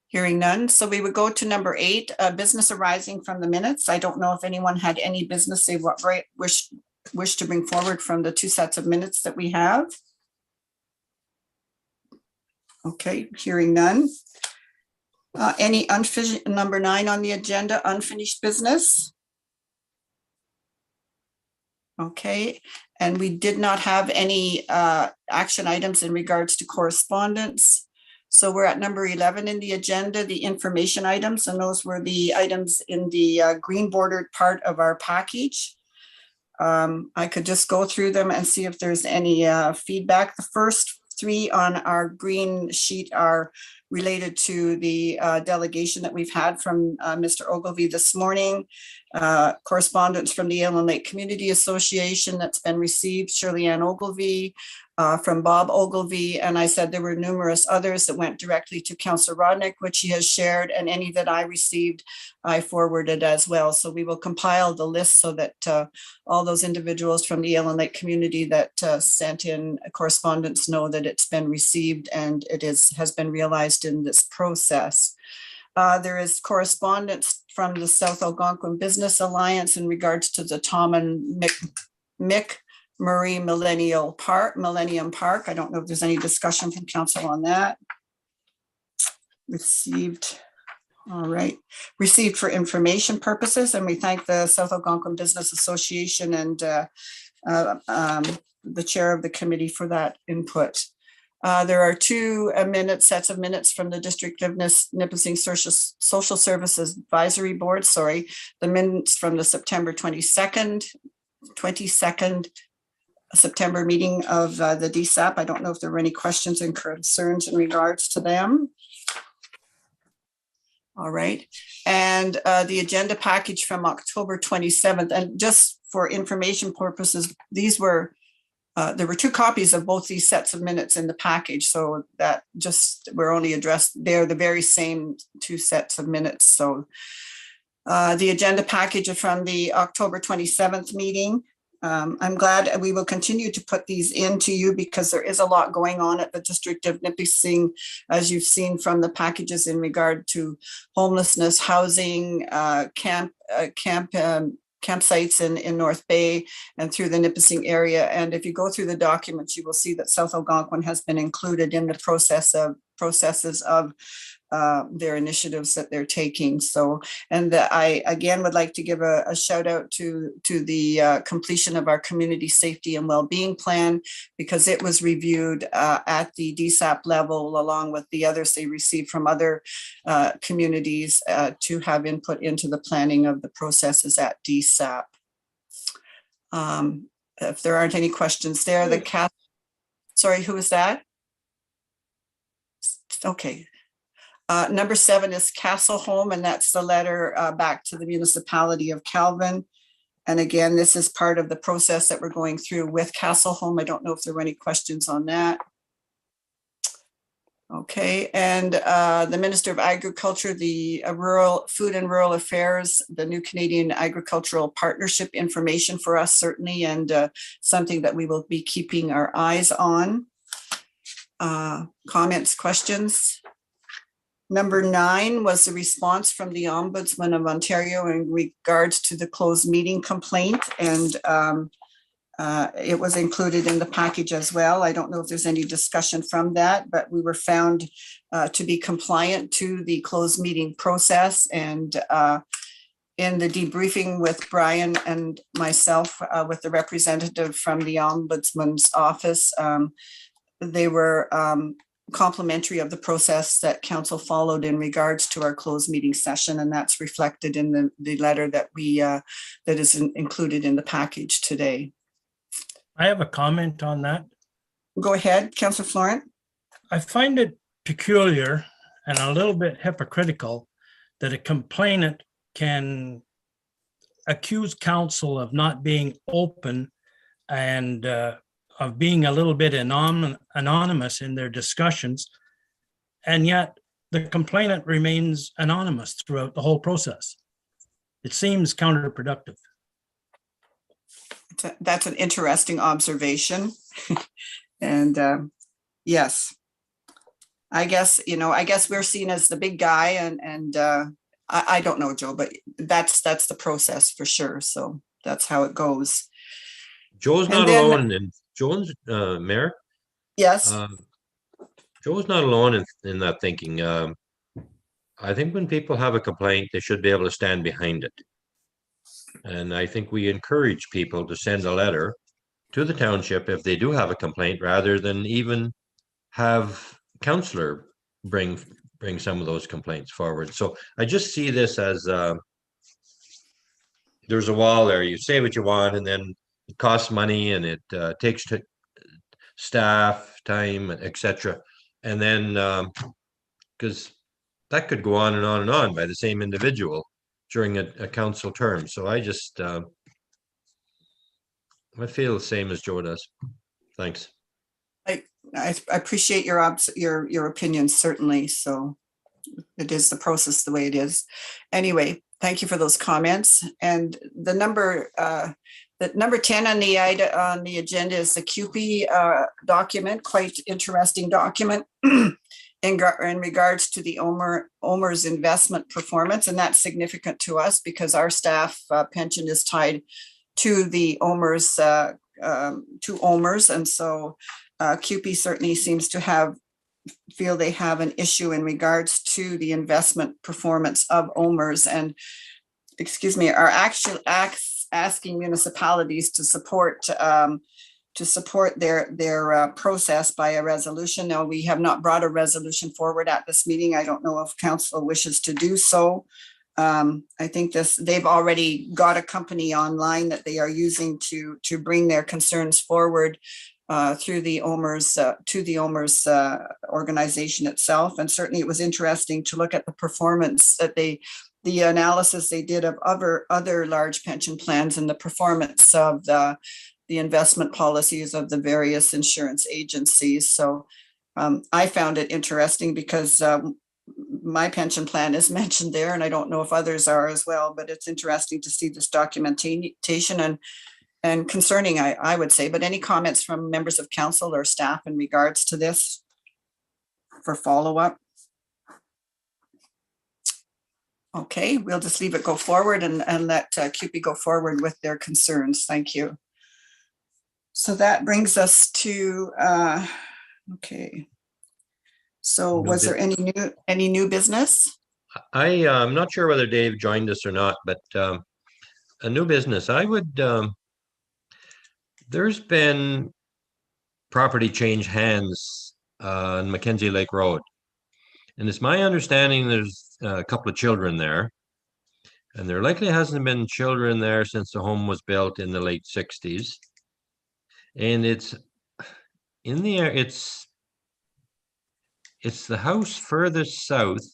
Hearing none. So we would go to number 8, business arising from the minutes. I don't know if anyone had any business they wish to bring forward from the 2 sets of minutes that we have. Okay, hearing none. Any unfinished, number 9 on the agenda, unfinished business? Okay, and we did not have any action items in regards to correspondence. So we're at number 11 in the agenda, the information items, and those were the items in the green bordered part of our package. I could just go through them and see if there's any feedback. The first 3 on our green sheet are related to the delegation that we've had from Mr. Ogilvie this morning, correspondence from the Allen Lake Community Association that's been received, Shirley Ann Ogilvie, from Bob Ogilvie, and I said there were numerous others that went directly to Councillor Rodnick, which he has shared, and any that I received, I forwarded as well. So we will compile the list so that all those individuals from the Allen Lake community that sent in correspondence know that it's been received and it has been realized in this process. There is correspondence from the South Algonquin Business Alliance in regards to the Tom and Mick Murray Millennium Park. I don't know if there's any discussion from council on that. Received All right. Received for information purposes, and we thank the South Algonquin Business Association and the chair of the committee for that input. There are two sets of minutes from the District of Nipissing Social Services Advisory Board. Sorry, the minutes from the September 22nd September meeting of the DSAP. I don't know if there were any questions and concerns in regards to them. All right, and the agenda package from October 27th, and just for information purposes, these were there were 2 copies of both these sets of minutes in the package, so that just we're only addressed, they're the very same 2 sets of minutes. So the agenda package from the October 27th meeting. I'm glad we will continue to put these into you because there is a lot going on at the District of Nipissing, as you've seen from the packages in regard to homelessness, housing, campsites in North Bay and through the Nipissing area. And if you go through the documents, you will see that South Algonquin has been included in the processes of their initiatives that they're taking. So, and I again would like to give a shout out to the completion of our community safety and well-being plan, because it was reviewed at the DSAP level along with the others they received from other communities to have input into the planning of the processes at DSAP. If there aren't any questions there, sorry, who was that? Okay. Number 7 is Castle Home, and that's the letter back to the municipality of Calvin. And again, this is part of the process that we're going through with Castle Home. I don't know if there were any questions on that. Okay, and the Minister of Agriculture, the Rural Food and Rural Affairs, the new Canadian Agricultural Partnership information for us certainly, and something that we will be keeping our eyes on. Comments, questions? Number 9 was the response from the Ombudsman of Ontario in regards to the closed meeting complaint, and it was included in the package as well. I don't know if there's any discussion from that, but we were found to be compliant to the closed meeting process. And in the debriefing with Brian and myself, with the representative from the Ombudsman's office, they were complimentary of the process that council followed in regards to our closed meeting session, and that's reflected in the letter that that is included in the package today. I have a comment on that. Go ahead, Councillor Florent. I find it peculiar and a little bit hypocritical that a complainant can accuse council of not being open and of being a little bit anonymous in their discussions, and yet the complainant remains anonymous throughout the whole process. It seems counterproductive. That's an interesting observation. And yes, I guess we're seen as the big guy, and I don't know, Joe, but that's the process for sure. So that's how it goes. Joe's not alone, and Joe's Mayor. Yes. Joe's not alone in that thinking. I think when people have a complaint, they should be able to stand behind it. And I think we encourage people to send a letter to the township if they do have a complaint, rather than even have councillor bring some of those complaints forward. So I just see this as there's a wall there. You say what you want, and then it costs money, and it takes staff time, etc. And then because that could go on and on and on by the same individual during a council term. So I just I feel the same as Joe does. Thanks. I appreciate your opinions, certainly. So it is the process the way it is. Anyway, thank you for those comments. And the number 10 on the agenda is the CUPE document, quite interesting document in regards to the OMER's investment performance. And that's significant to us because our staff pension is tied to the OMER's, And so CUPE certainly seems to have feel they have an issue in regards to the investment performance of OMERS, and are actually asking municipalities to support their process by a resolution. Now, we have not brought a resolution forward at this meeting. I don't know if council wishes to do so. I think they've already got a company online that they are using to bring their concerns forward through the OMERS to the OMERS organization itself. And certainly it was interesting to look at the performance that the analysis they did of other large pension plans and the performance of the investment policies of the various insurance agencies. So I found it interesting because my pension plan is mentioned there, and I don't know if others are as well, but it's interesting to see this documentation and concerning, I would say. But any comments from members of council or staff in regards to this for follow-up? Okay, we'll just leave it go forward and let CUPE go forward with their concerns. Thank you. So that brings us to, okay. So was there any new business? I'm not sure whether Dave joined us or not, but a new business. I would, there's been property change hands on Mackenzie Lake Road. And it's my understanding there's a couple of children there. And there likely hasn't been children there since the home was built in the late 60s. And it's in the air, it's the house furthest south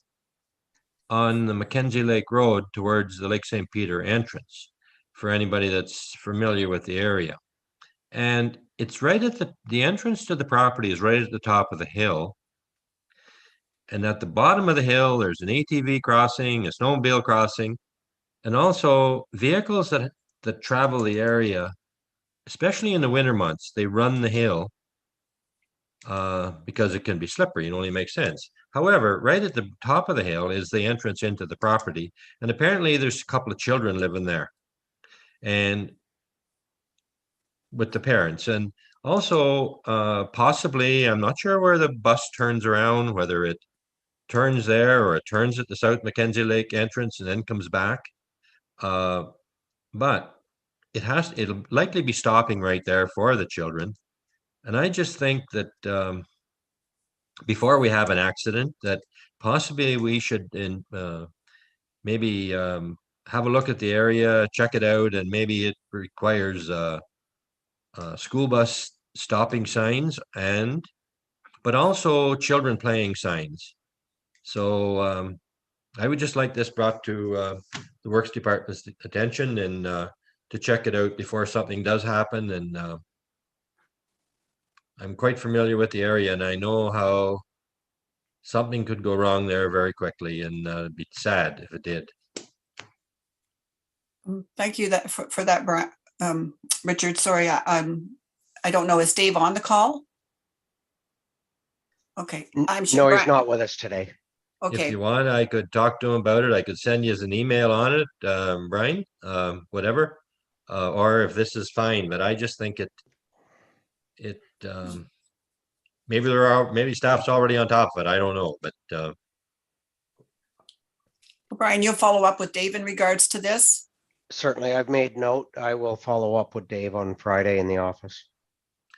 on the Mackenzie Lake Road towards the Lake St. Peter entrance, for anybody that's familiar with the area. And it's right at the entrance to the property is right at the top of the hill. And at the bottom of the hill, there's an ATV crossing, a snowmobile crossing, and also vehicles that travel the area, especially in the winter months, they run the hill because it can be slippery. It only makes sense. However, right at the top of the hill is the entrance into the property. And apparently there's a couple of children living there and with the parents. And also possibly, I'm not sure where the bus turns around, whether it turns there or it turns at the South Mackenzie Lake entrance and then comes back. But it'll likely be stopping right there for the children. And I just think that before we have an accident, that possibly we should maybe have a look at the area, check it out, and maybe it requires school bus stopping signs but also children playing signs. So I would just like this brought to the Works Department's attention and to check it out before something does happen. And I'm quite familiar with the area, and I know how something could go wrong there very quickly, and it'd be sad if it did. Thank you for that, Richard. Sorry, I don't know. Is Dave on the call? Okay, I'm sure. No, he's not with us today. Okay. If you want, I could talk to him about it. I could send you an email on it, Brian, whatever. Or if this is fine, but I just think maybe staff's already on top of it. I don't know, but Brian, you'll follow up with Dave in regards to this? Certainly, I've made note. I will follow up with Dave on Friday in the office.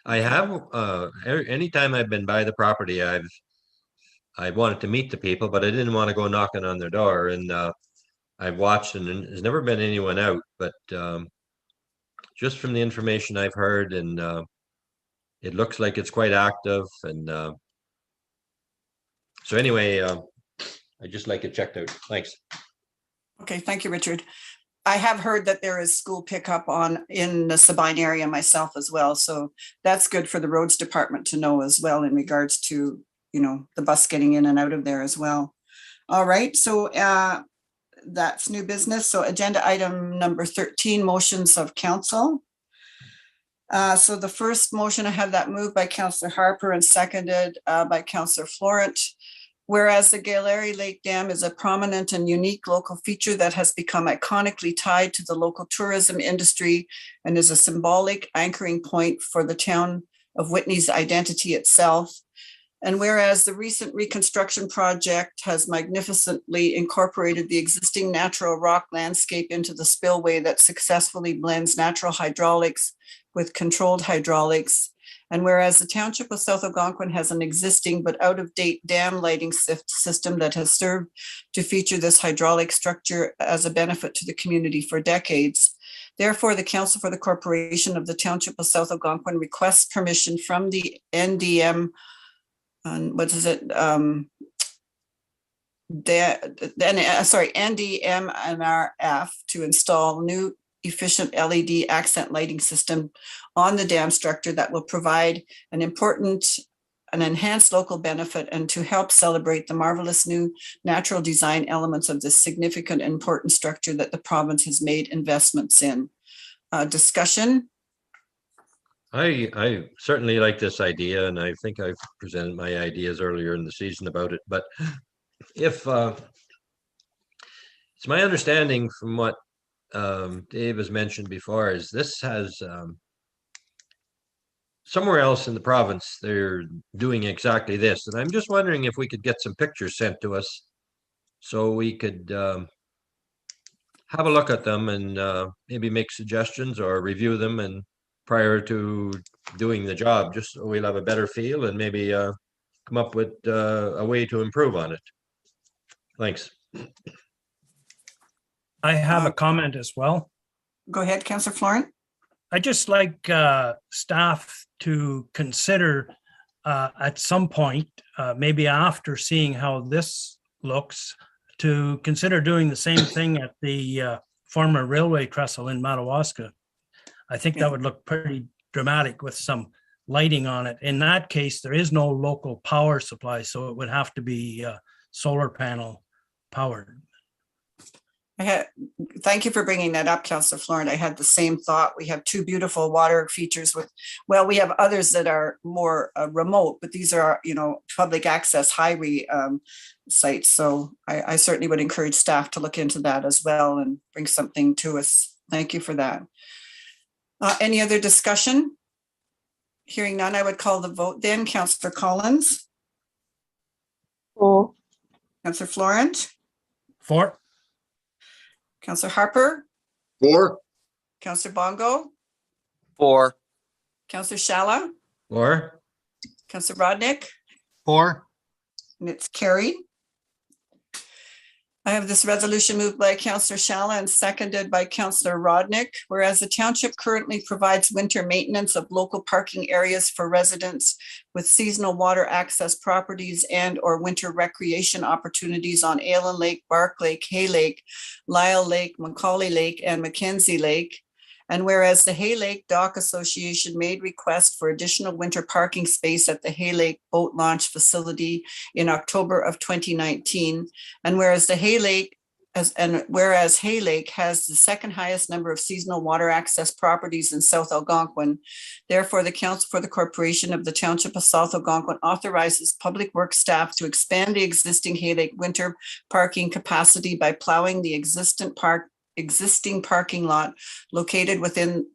I have anytime I've been by the property, I wanted to meet the people, but I didn't want to go knocking on their door. And I've watched, and there's never been anyone out, but just from the information I've heard, and it looks like it's quite active. And so anyway, I just like it checked out. Thanks. Okay, thank you, Richard. I have heard that there is school pickup in the Sabine area myself as well. So that's good for the roads department to know as well in regards to, the bus getting in and out of there as well. All right, so that's new business. So agenda item number 13, motions of council. So the first motion, I have that moved by Councillor Harper and seconded by Councillor Florent. Whereas the Galari Lake Dam is a prominent and unique local feature that has become iconically tied to the local tourism industry and is a symbolic anchoring point for the town of Whitney's identity itself. And whereas the recent reconstruction project has magnificently incorporated the existing natural rock landscape into the spillway that successfully blends natural hydraulics with controlled hydraulics. And whereas the Township of South Algonquin has an existing but out-of-date dam lighting system that has served to feature this hydraulic structure as a benefit to the community for decades. Therefore, the Council for the Corporation of the Township of South Algonquin requests permission from the NDM, NDMNRF to install new efficient LED accent lighting system on the dam structure that will provide an enhanced local benefit and to help celebrate the marvelous new natural design elements of this significant and important structure that the province has made investments in. Discussion? I certainly like this idea, and I think I've presented my ideas earlier in the season about it. But if it's my understanding from what Dave has mentioned before, is this has somewhere else in the province, they're doing exactly this. And I'm just wondering if we could get some pictures sent to us so we could have a look at them and maybe make suggestions or review them and prior to doing the job, just so we'll have a better feel and maybe come up with a way to improve on it. Thanks. I have a comment as well. Go ahead, Councillor Florent. I just like staff to consider at some point, maybe after seeing how this looks, to consider doing the same thing at the former railway trestle in Madawaska. I think that would look pretty dramatic with some lighting on it. In that case, there is no local power supply, so it would have to be solar panel powered. Thank you for bringing that up, Councillor Florent. I had the same thought. We have two beautiful water features with, well, we have others that are more remote, but these are, public access highway sites. So I certainly would encourage staff to look into that as well and bring something to us. Thank you for that. Any other discussion? Hearing none, I would call the vote then. Councillor Collins. For. Councillor Florent. For. Councillor Harper. For. Councillor Bongo. For. Councillor Shala. Or Councillor Rodnick. For. And it's carried. I have this resolution moved by Councillor Shala and seconded by Councillor Rodnick. Whereas the township currently provides winter maintenance of local parking areas for residents with seasonal water access properties and or winter recreation opportunities on Allen Lake, Bark Lake, Hay Lake, Lyle Lake, Macaulay Lake, and Mackenzie Lake. And whereas the Hay Lake Dock Association made request for additional winter parking space at the Hay Lake Boat Launch Facility in October of 2019, and whereas the Hay Lake whereas Hay Lake has the second highest number of seasonal water access properties in South Algonquin, therefore the Council for the Corporation of the Township of South Algonquin authorizes public works staff to expand the existing Hay Lake winter parking capacity by plowing the existing parking lot located within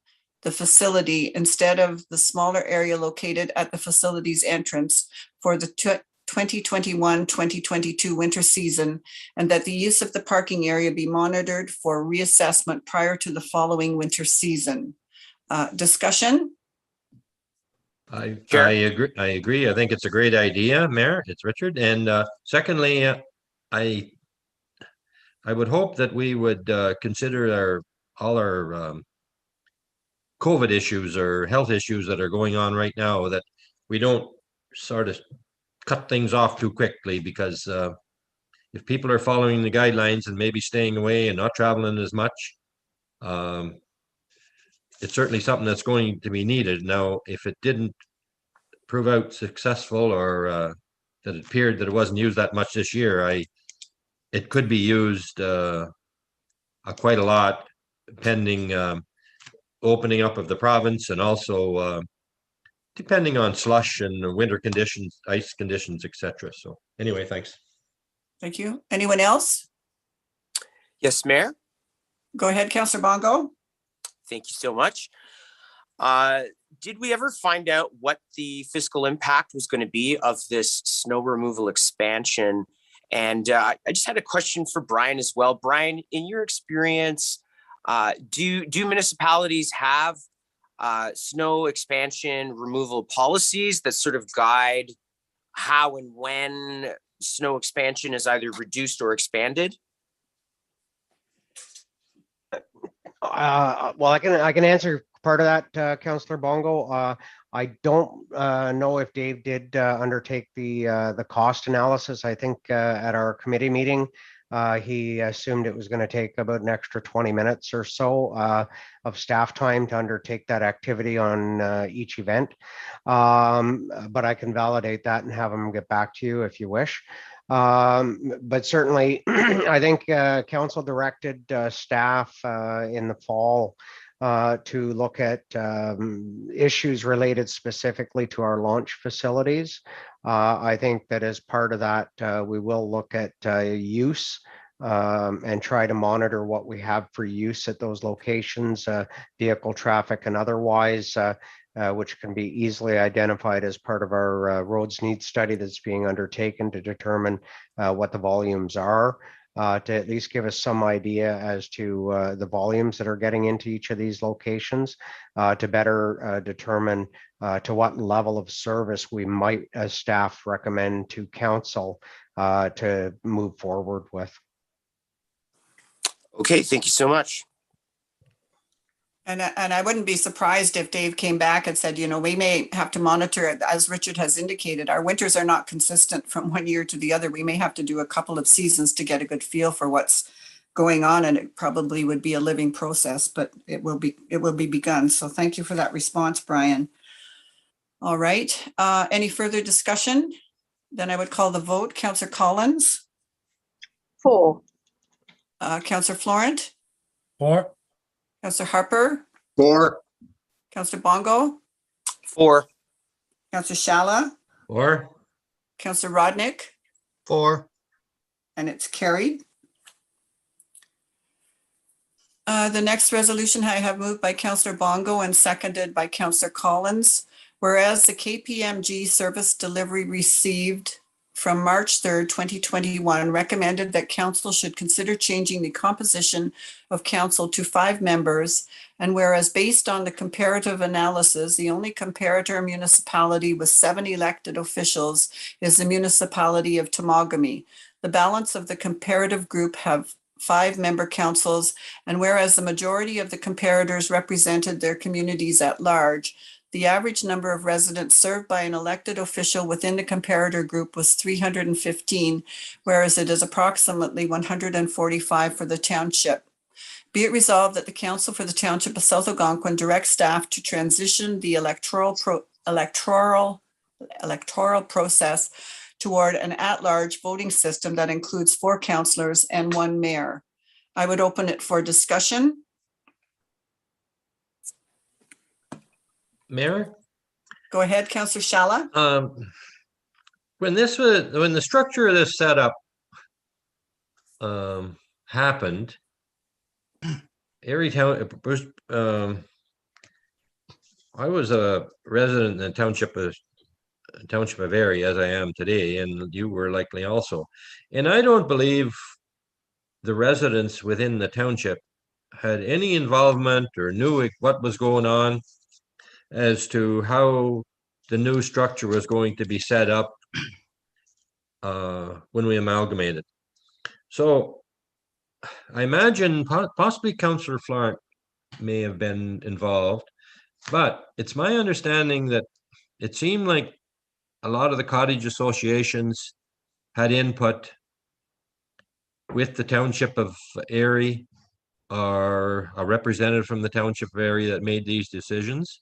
the facility instead of the smaller area located at the facility's entrance for the 2021-2022 winter season, and that the use of the parking area be monitored for reassessment prior to the following winter season. Discussion? I agree. I think it's a great idea, Mayor. It's Richard. And secondly, I would hope that we would consider all our COVID issues or health issues that are going on right now, that we don't sort of cut things off too quickly, because if people are following the guidelines and maybe staying away and not traveling as much, it's certainly something that's going to be needed. Now, if it didn't prove out successful or that it appeared that it wasn't used that much this year, it could be used quite a lot, pending opening up of the province, and also depending on slush and winter conditions, ice conditions, etc. So anyway, thanks. Thank you. Anyone else? Yes, Mayor. Go ahead, Councillor Bongo. Thank you so much. did we ever find out what the fiscal impact was going to be of this snow removal expansion? And I just had a question for Brian as well. Brian, in your experience, do municipalities have snow expansion removal policies that sort of guide how and when snow expansion is either reduced or expanded? Well, I can answer part of that, Councillor Bongo. I don't know if Dave did undertake the cost analysis. I think at our committee meeting, he assumed it was going to take about an extra 20 minutes or so of staff time to undertake that activity on each event. But I can validate that and have him get back to you if you wish. But certainly, I think council directed staff in the fall to look at issues related specifically to our launch facilities. I think that as part of that, we will look at use and try to monitor what we have for use at those locations, vehicle traffic and otherwise, which can be easily identified as part of our roads needs study that's being undertaken to determine what the volumes are. To at least give us some idea as to the volumes that are getting into each of these locations, to better determine to what level of service we might, as staff, recommend to council to move forward with. Okay, thank you so much. And I wouldn't be surprised if Dave came back and said, you know, we may have to monitor it. As Richard has indicated, our winters are not consistent from one year to the other. We may have to do a couple of seasons to get a good feel for what's going on, and it probably would be a living process, but it will be begun. So thank you for that response, Brian. All right, any further discussion? Then I would call the vote. Councillor Collins. 4. Councillor Florent. 4. Councillor Harper. 4. Councillor Bongo. 4. Councillor Shala. 4. Councillor Rodnick. 4. And it's carried. The next resolution I have moved by Councillor Bongo and seconded by Councillor Collins. Whereas the KPMG service delivery received from March 3rd, 2021 recommended that council should consider changing the composition of council to 5 members. And whereas based on the comparative analysis, the only comparator municipality with 7 elected officials is the municipality of Temagami. The balance of the comparative group have 5-member councils. And whereas the majority of the comparators represented their communities at large, the average number of residents served by an elected official within the comparator group was 315, whereas it is approximately 145 for the township. Be it resolved that the Council for the Township of South Algonquin directs staff to transition the electoral process toward an at-large voting system that includes 4 councillors and 1 mayor. I would open it for discussion. Mayor? Go ahead, Councillor Shala. When the structure of this setup happened, every town, I was a resident in the township of Erie, as I am today, and you were likely also. And I don't believe the residents within the township had any involvement or knew what was going on as to how the new structure was going to be set up when we amalgamated. So I imagine possibly Councillor Florent may have been involved, but it's my understanding that it seemed like a lot of the cottage associations had input with the Township of Erie, or a representative from the Township of Erie that made these decisions.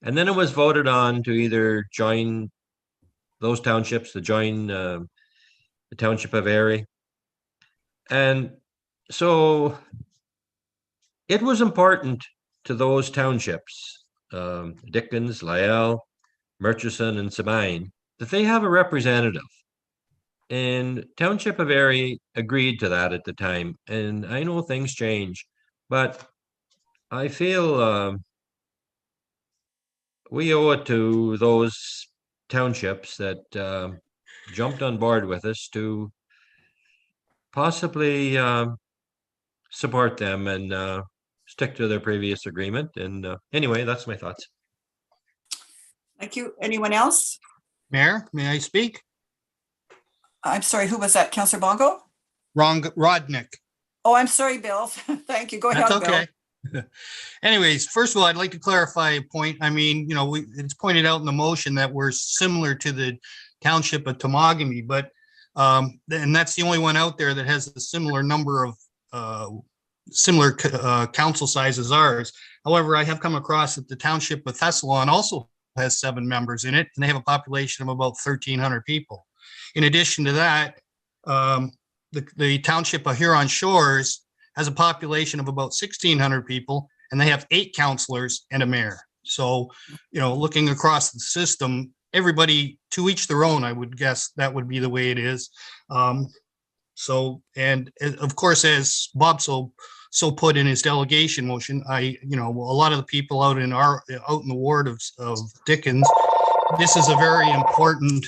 And then it was voted on to either join those townships, to join the Township of Erie. And so it was important to those townships, Dickens, Lyell, Murchison, and Sabine, that they have a representative. And Township of Erie agreed to that at the time. And I know things change, but I feel we owe it to those townships that jumped on board with us to possibly support them and stick to their previous agreement. And anyway, that's my thoughts. Thank you. Anyone else? Mayor, may I speak? I'm sorry, who was that? Councillor Bongo? Wrong, Rodnick. Oh, I'm sorry, Bill. Thank you. Go ahead, That's Bill. okay. Anyways, first of all, I'd like to clarify a point. I mean, you know, it's pointed out in the motion that we're similar to the township of Temagami, but and that's the only one out there that has a similar number of similar council size as ours. However, I have come across that the township of Thessalon also has 7 members in it, and they have a population of about 1,300 people. In addition to that, the township of Huron Shores has a population of about 1,600 people, and they have 8 councilors and a mayor. So, you know, looking across the system, everybody to each their own, I would guess that would be the way it is. So, and of course, as Bob so put in his delegation motion, you know, a lot of the people out in the ward of Dickens, this is a very important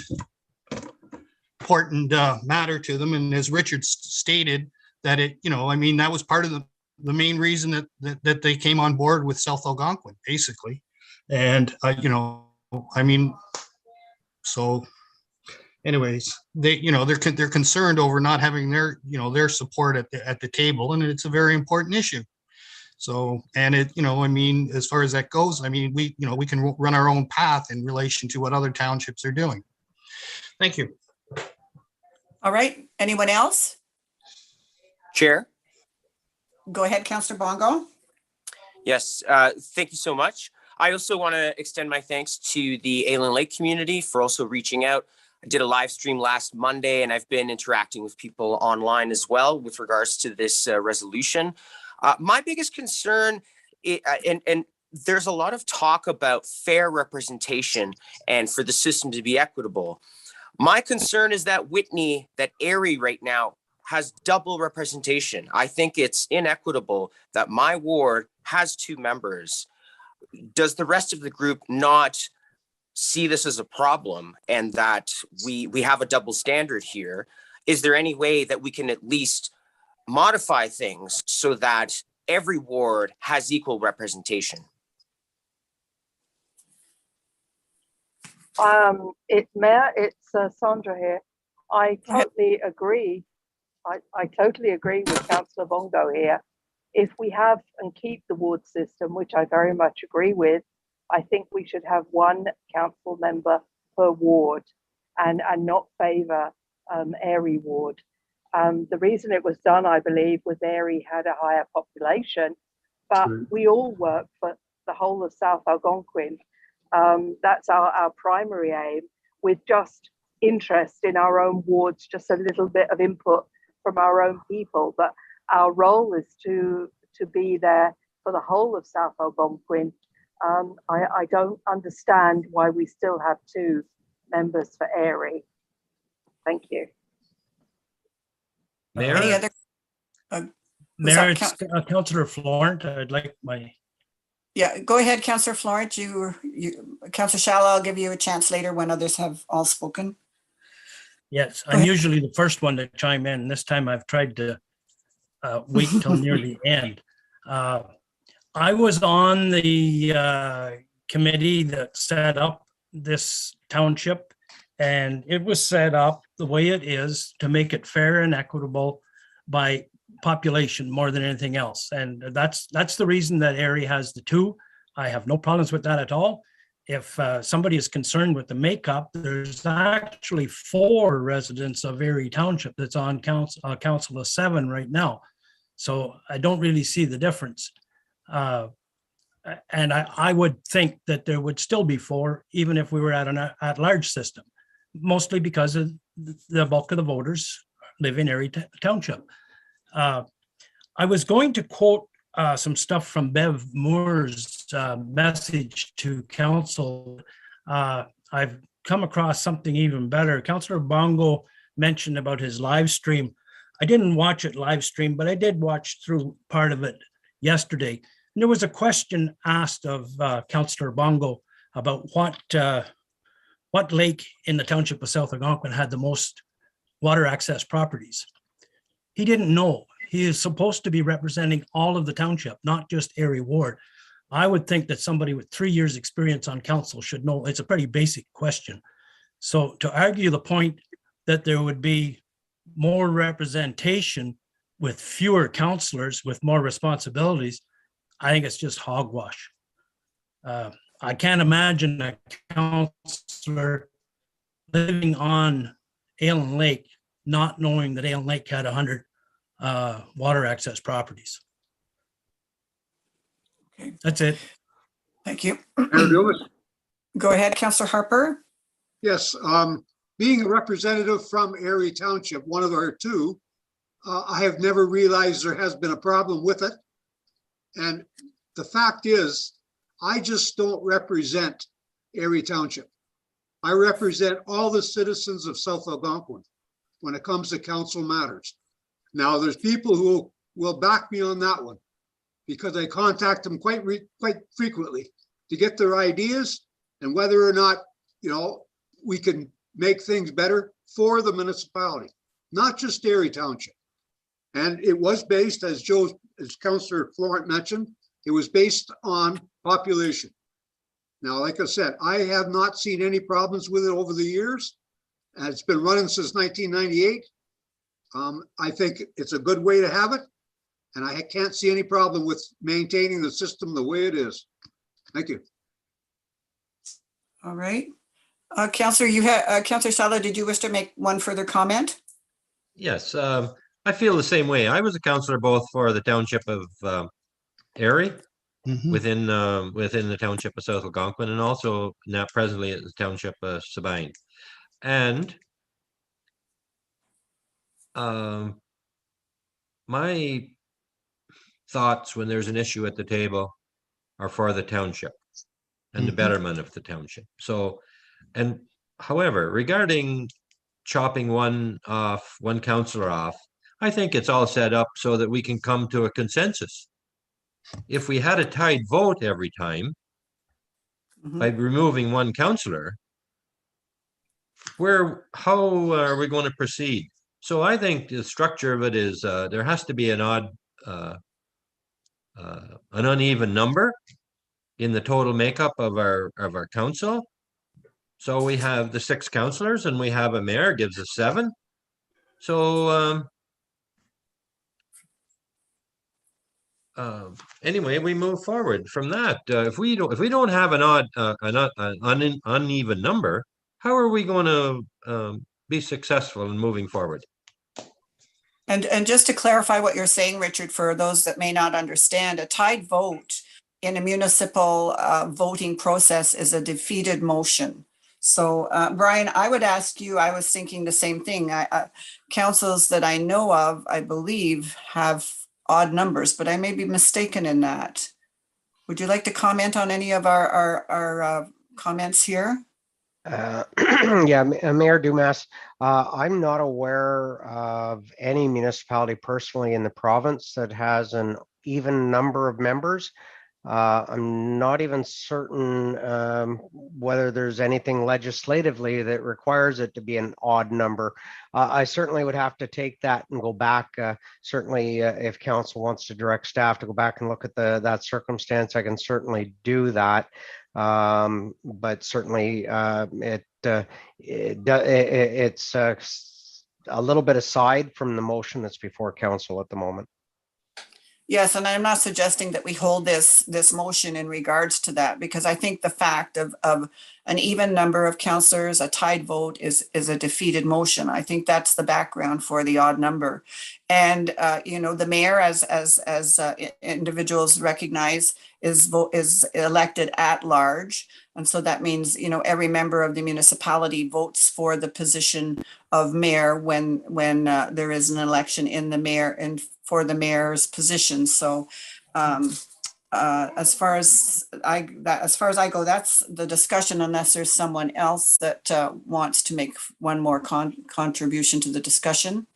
matter to them. And as Richard stated, that it, you know, I mean, that was part of the main reason that they came on board with South Algonquin, basically. And you know, I mean, so anyways, they, you know, they're concerned over not having their, you know, their support at the table, and it's a very important issue. So, and it, you know, I mean, as far as that goes, I mean, we, you know, we can run our own path in relation to what other townships are doing. Thank you. All right. Anyone else? Chair? Go ahead, Councillor Bongo. Yes, thank you so much. I also want to extend my thanks to the Aylen Lake community for also reaching out. I did a live stream last Monday, and I've been interacting with people online as well with regards to this resolution. My biggest concern, and there's a lot of talk about fair representation and for the system to be equitable. My concern is that Whitney, that Erie right now, has double representation. I think it's inequitable that my ward has 2 members. Does the rest of the group not see this as a problem, and that we have a double standard here? Is there any way that we can at least modify things so that every ward has equal representation? It's Sandra here. I totally agree. I totally agree with Councillor Bongo here. If we have and keep the ward system, which I very much agree with, I think we should have 1 council member per ward and not favour Erie ward. The reason it was done, I believe, was Erie had a higher population, but we all work for the whole of South Algonquin. That's our primary aim, with just interest in our own wards, just a little bit of input from our own people. But our role is to be there for the whole of South Algonquin. I don't understand why we still have 2 members for Erie. Thank you. Mayor? Any other? Mayor, it's Councillor Florent. I'd like my. Yeah, go ahead, Councillor Florent. Councillor Shala, I'll give you a chance later when others have all spoken. Yes, I'm usually the first one to chime in. This time I've tried to wait until near the end. I was on the committee that set up this township, and it was set up the way it is to make it fair and equitable by population more than anything else. And that's the reason that Erie has the 2. I have no problems with that at all. If somebody is concerned with the makeup, there's actually 4 residents of Erie Township that's on council of 7 right now. So I don't really see the difference. And I would think that there would still be 4, even if we were at an at-large system, mostly because of the bulk of the voters live in Erie Township. I was going to quote some stuff from Bev Moore's message to council. I've come across something even better. Councillor Bongo mentioned about his live stream. I didn't watch it live stream, but I did watch through part of it yesterday. And there was a question asked of Councillor Bongo about what lake in the township of South Algonquin had the most water access properties. He didn't know. He is supposed to be representing all of the township, not just Erie Ward. I would think that somebody with 3 years experience on council should know. It's a pretty basic question. So to argue the point that there would be more representation with fewer councillors with more responsibilities, I think it's just hogwash. I can't imagine a councillor living on Allen Lake not knowing that Allen Lake had 100 water access properties. Okay. That's it. Thank you. Mayor Dumas? Go ahead, Councillor Harper. Yes, being a representative from Erie Township, one of our two, I have never realized there has been a problem with it. And the fact is, I just don't represent Erie Township. I represent all the citizens of South Algonquin when it comes to council matters. Now, there's people who will back me on that one because I contact them quite frequently to get their ideas and whether or not, we can make things better for the municipality, not just Erie Township. And it was based, as Councillor Florent mentioned, it was based on population. Now, like I said, I have not seen any problems with it over the years. And it's been running since 1998. I think it's a good way to have it. And I can't see any problem with maintaining the system the way it is. Thank you. All right. Councillor, Councillor Sala, did you wish to make one further comment? Yes, I feel the same way. I was a councillor both for the township of Erie, within the township of South Algonquin, and also now presently at the township of Sabine. And my thoughts when there's an issue at the table are for the township and the betterment of the township. So, and however, regarding chopping one councillor off, I think it's all set up so that we can come to a consensus. If we had a tied vote every time by removing one councillor, how are we going to proceed? So I think the structure of it is there has to be an uneven number in the total makeup of our council. So we have the 6 councillors and we have a mayor, gives us 7. So anyway, we move forward from that. If we don't have an uneven number, how are we going to be successful in moving forward? And just to clarify what you're saying, Richard, for those that may not understand, a tied vote in a municipal voting process is a defeated motion. So, Brian, I would ask you, I was thinking the same thing. Councils that I know of, I believe, have odd numbers, but I may be mistaken in that. Would you like to comment on any of our comments here? Yeah, Mayor Dumas, I'm not aware of any municipality personally in the province that has an even number of members. I'm not even certain whether there's anything legislatively that requires it to be an odd number. I certainly would have to take that and go back. Certainly, if council wants to direct staff to go back and look at that circumstance, I can certainly do that. But certainly, it's a little bit aside from the motion that's before council at the moment. Yes, and I'm not suggesting that we hold this motion in regards to that, because I think the fact of an even number of councillors, a tied vote is a defeated motion. I think that's the background for the odd number. And the mayor, as individuals recognize, is elected at large. And so that means, every member of the municipality votes for the position of mayor when there is an election in the mayor and for the mayor's position. So as far as I go, that's the discussion, unless there's someone else that wants to make one more contribution to the discussion.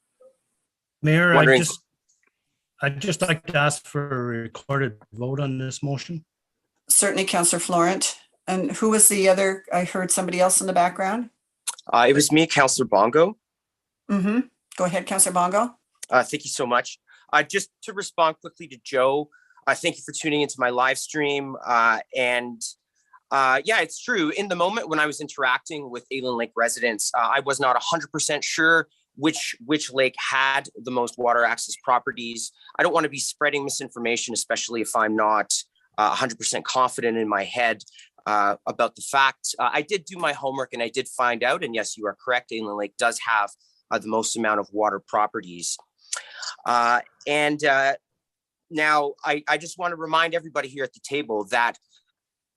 Mayor, I'd just like to ask for a recorded vote on this motion. Certainly, Councillor Florent. And who was the other? I heard somebody else in the background. It was me, Councillor Bongo. Mm-hmm. Go ahead, Councillor Bongo. Thank you so much. Just to respond quickly to Joe, thank you for tuning into my live stream. Yeah, it's true. In the moment when I was interacting with Aylen Lake residents, I was not 100% sure which lake had the most water access properties. I don't want to be spreading misinformation, especially if I'm not 100% confident in my head about the facts. I did do my homework and I did find out, and yes, you are correct, Aylen Lake does have the most amount of water properties. Now I just want to remind everybody here at the table that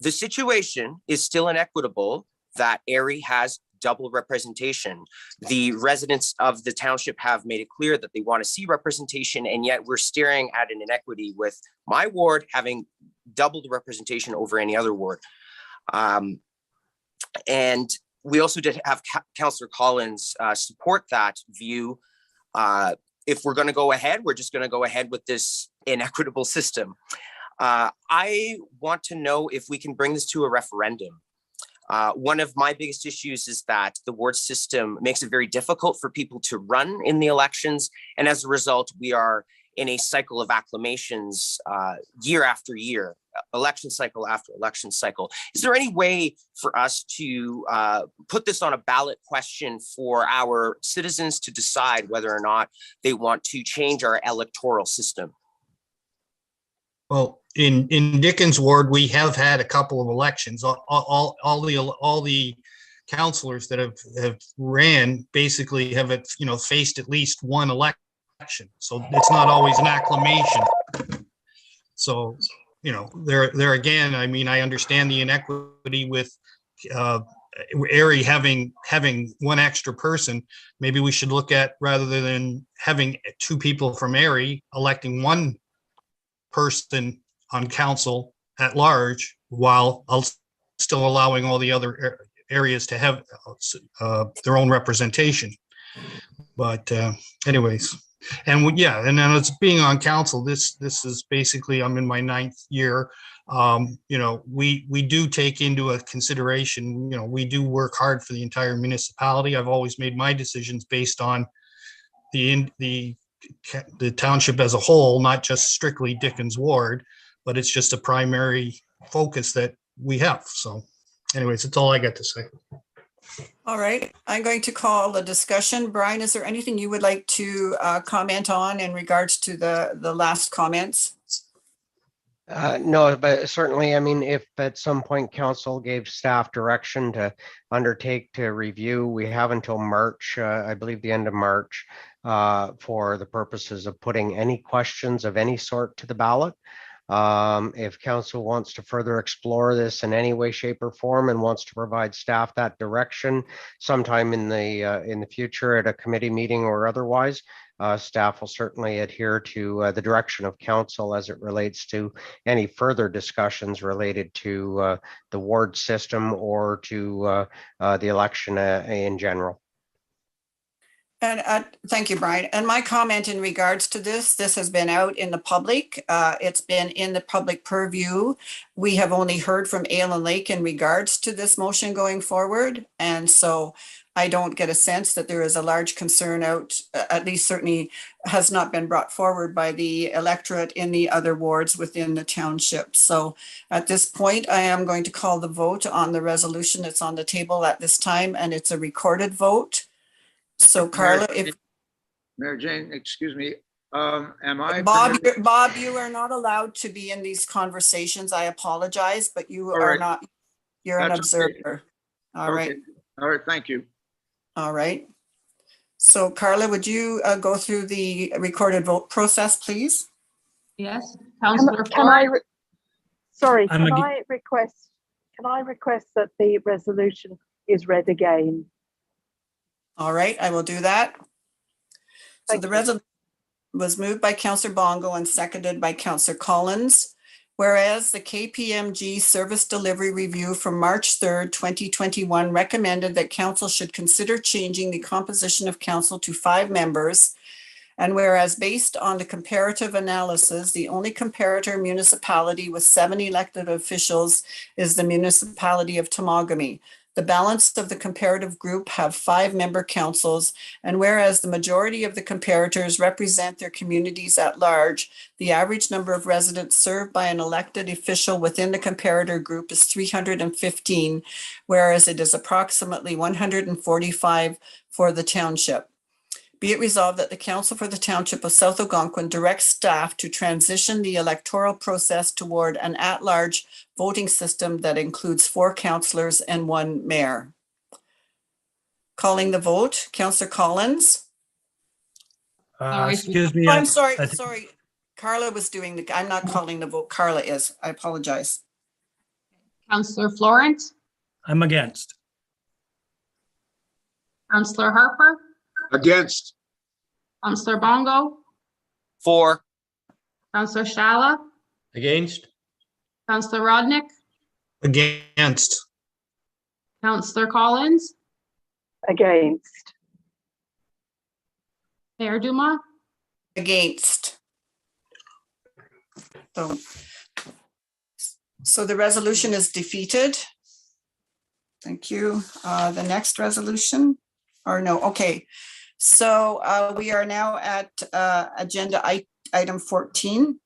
the situation is still inequitable, that Erie has double representation. The residents of the township have made it clear that they want to see representation, and yet we're staring at an inequity with my ward having double the representation over any other ward. And we also did have Councillor Collins support that view. If we're going to go ahead, we're just going to go ahead with this inequitable system. I want to know if we can bring this to a referendum. One of my biggest issues is that the ward system makes it very difficult for people to run in the elections. And as a result, we are in a cycle of acclamations year after year, election cycle after election cycle. Is there any way for us to put this on a ballot question for our citizens to decide whether or not they want to change our electoral system? Well, in Dickens Ward, we have had a couple of elections. All the councilors that have ran basically have faced at least one election. So it's not always an acclamation. So there again, I mean, I understand the inequity with Erie having one extra person. Maybe we should look at, rather than having two people from Erie, electing one person on council at large, while still allowing all the other areas to have their own representation. But anyways, and and then it's being on council. This is basically, I'm in my 9th year. We do take into a consideration. We do work hard for the entire municipality. I've always made my decisions based on the township as a whole, not just strictly Dickens Ward, but it's just a primary focus that we have. So anyways, that's all I got to say. All right, I'm going to call the discussion. Brian, is there anything you would like to comment on in regards to the last comments? No, but certainly, I mean, if at some point council gave staff direction to undertake to review, we have until March, I believe the end of March, for the purposes of putting any questions of any sort to the ballot. If council wants to further explore this in any way, shape, or form and wants to provide staff that direction sometime in the future at a committee meeting or otherwise, staff will certainly adhere to the direction of council as it relates to any further discussions related to the ward system or to the election in general. And thank you, Brian. And my comment in regards to this has been out in the public. It's been in the public purview. We have only heard from Aylen Lake in regards to this motion going forward. And so I don't get a sense that there is a large concern out, at least certainly has not been brought forward by the electorate in the other wards within the township. So at this point, I am going to call the vote on the resolution that's on the table at this time, and it's a recorded vote. So Carla, if Mayor Jane, excuse me, am I? Bob, you are not allowed to be in these conversations. I apologize, but you are not, you're an observer. All right. All right, thank you. All right. So Carla, would you go through the recorded vote process, please? Yes. Can I request that the resolution is read again? All right, I will do that. So the resolution was moved by Councillor Bongo and seconded by Councillor Collins. Whereas the KPMG service delivery review from March 3rd, 2021 recommended that council should consider changing the composition of council to 5 members And whereas based on the comparative analysis, the only comparator municipality with 7 elected officials is the municipality of Temagami. The balance of the comparative group have 5-member councils, and whereas the majority of the comparators represent their communities at large, the average number of residents served by an elected official within the comparator group is 315, whereas it is approximately 145 for the township. Be it resolved that the Council for the Township of South Algonquin directs staff to transition the electoral process toward an at-large voting system that includes 4 councillors and 1 mayor. Calling the vote, Councillor Collins. Excuse me. Oh, I'm sorry, I think- sorry. Carla was doing the, I'm not calling the vote. Carla is. I apologize. Councillor Florent, I'm against. Councillor Harper, Against. Councillor Bongo, For. Councillor Shala, Against? Councillor Rodnick, Against. Councillor Collins, Against. Mayor Duma, Against. So the resolution is defeated. Thank you. The next resolution, or no, okay. So we are now at agenda item 14.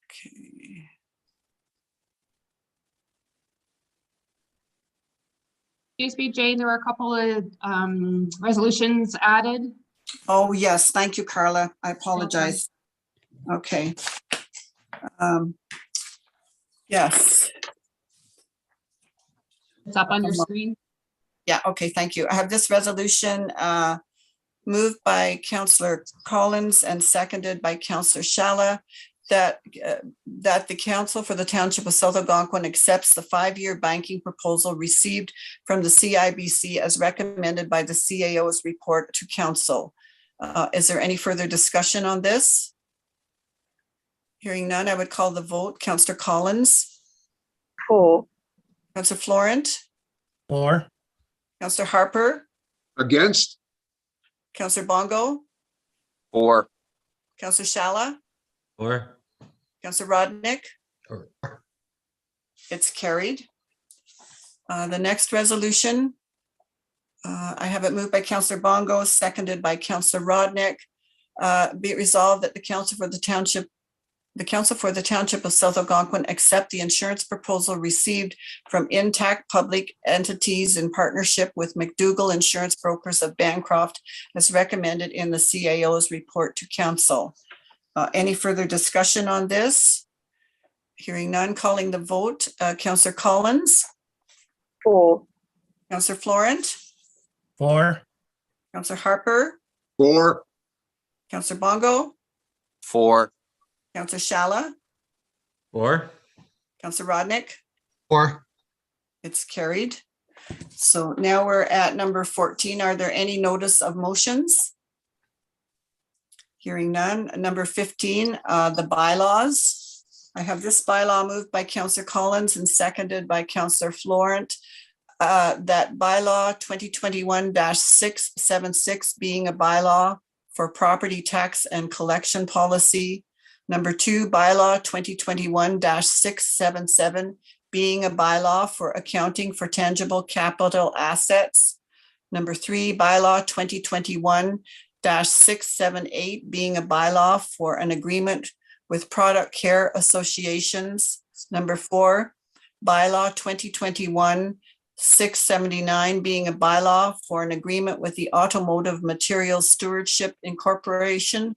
Okay. excuse me, Jane, there were a couple of resolutions added. Oh, yes, thank you, Carla. I apologize. Okay. Yes, It's up on your screen. yeah, okay, thank you. I have this resolution moved by Councillor Collins and seconded by Councillor Shala that the Council for the Township of South Algonquin accepts the 5-year banking proposal received from the CIBC as recommended by the CAO's report to Council. Is there any further discussion on this? Hearing none, I would call the vote. Councillor Collins, For. Councillor Florent, For. Councillor Harper, Against. Councillor Bongo, For. Councillor Shala, Or? Councillor Rodnick. Or- It's carried. The next resolution, I have it moved by Councillor Bongo, seconded by Councillor Rodnick. Be it resolved that the Council for the Township of South Algonquin accept the insurance proposal received from Intact Public Entities in partnership with McDougall Insurance Brokers of Bancroft as recommended in the CAO's report to Council. Any further discussion on this? Hearing none, calling the vote. Councillor Collins, For. Councillor Florent, For. Councillor Harper, For. Councillor Bongo, For. Councillor Shala, Or? Councillor Rodnick. Or. It's carried. So now we're at number 14. Are there any notice of motions? Hearing none. Number 15, the bylaws. I have this bylaw moved by Councillor Collins and seconded by Councillor Florent. That bylaw 2021-676 being a bylaw for property tax and collection policy. Number 2, bylaw 2021-677 being a bylaw for accounting for tangible capital assets. Number 3, bylaw 2021-678 being a bylaw for an agreement with product care associations. Number 4, bylaw 2021-679 being a bylaw for an agreement with the Automotive Materials Stewardship Incorporation.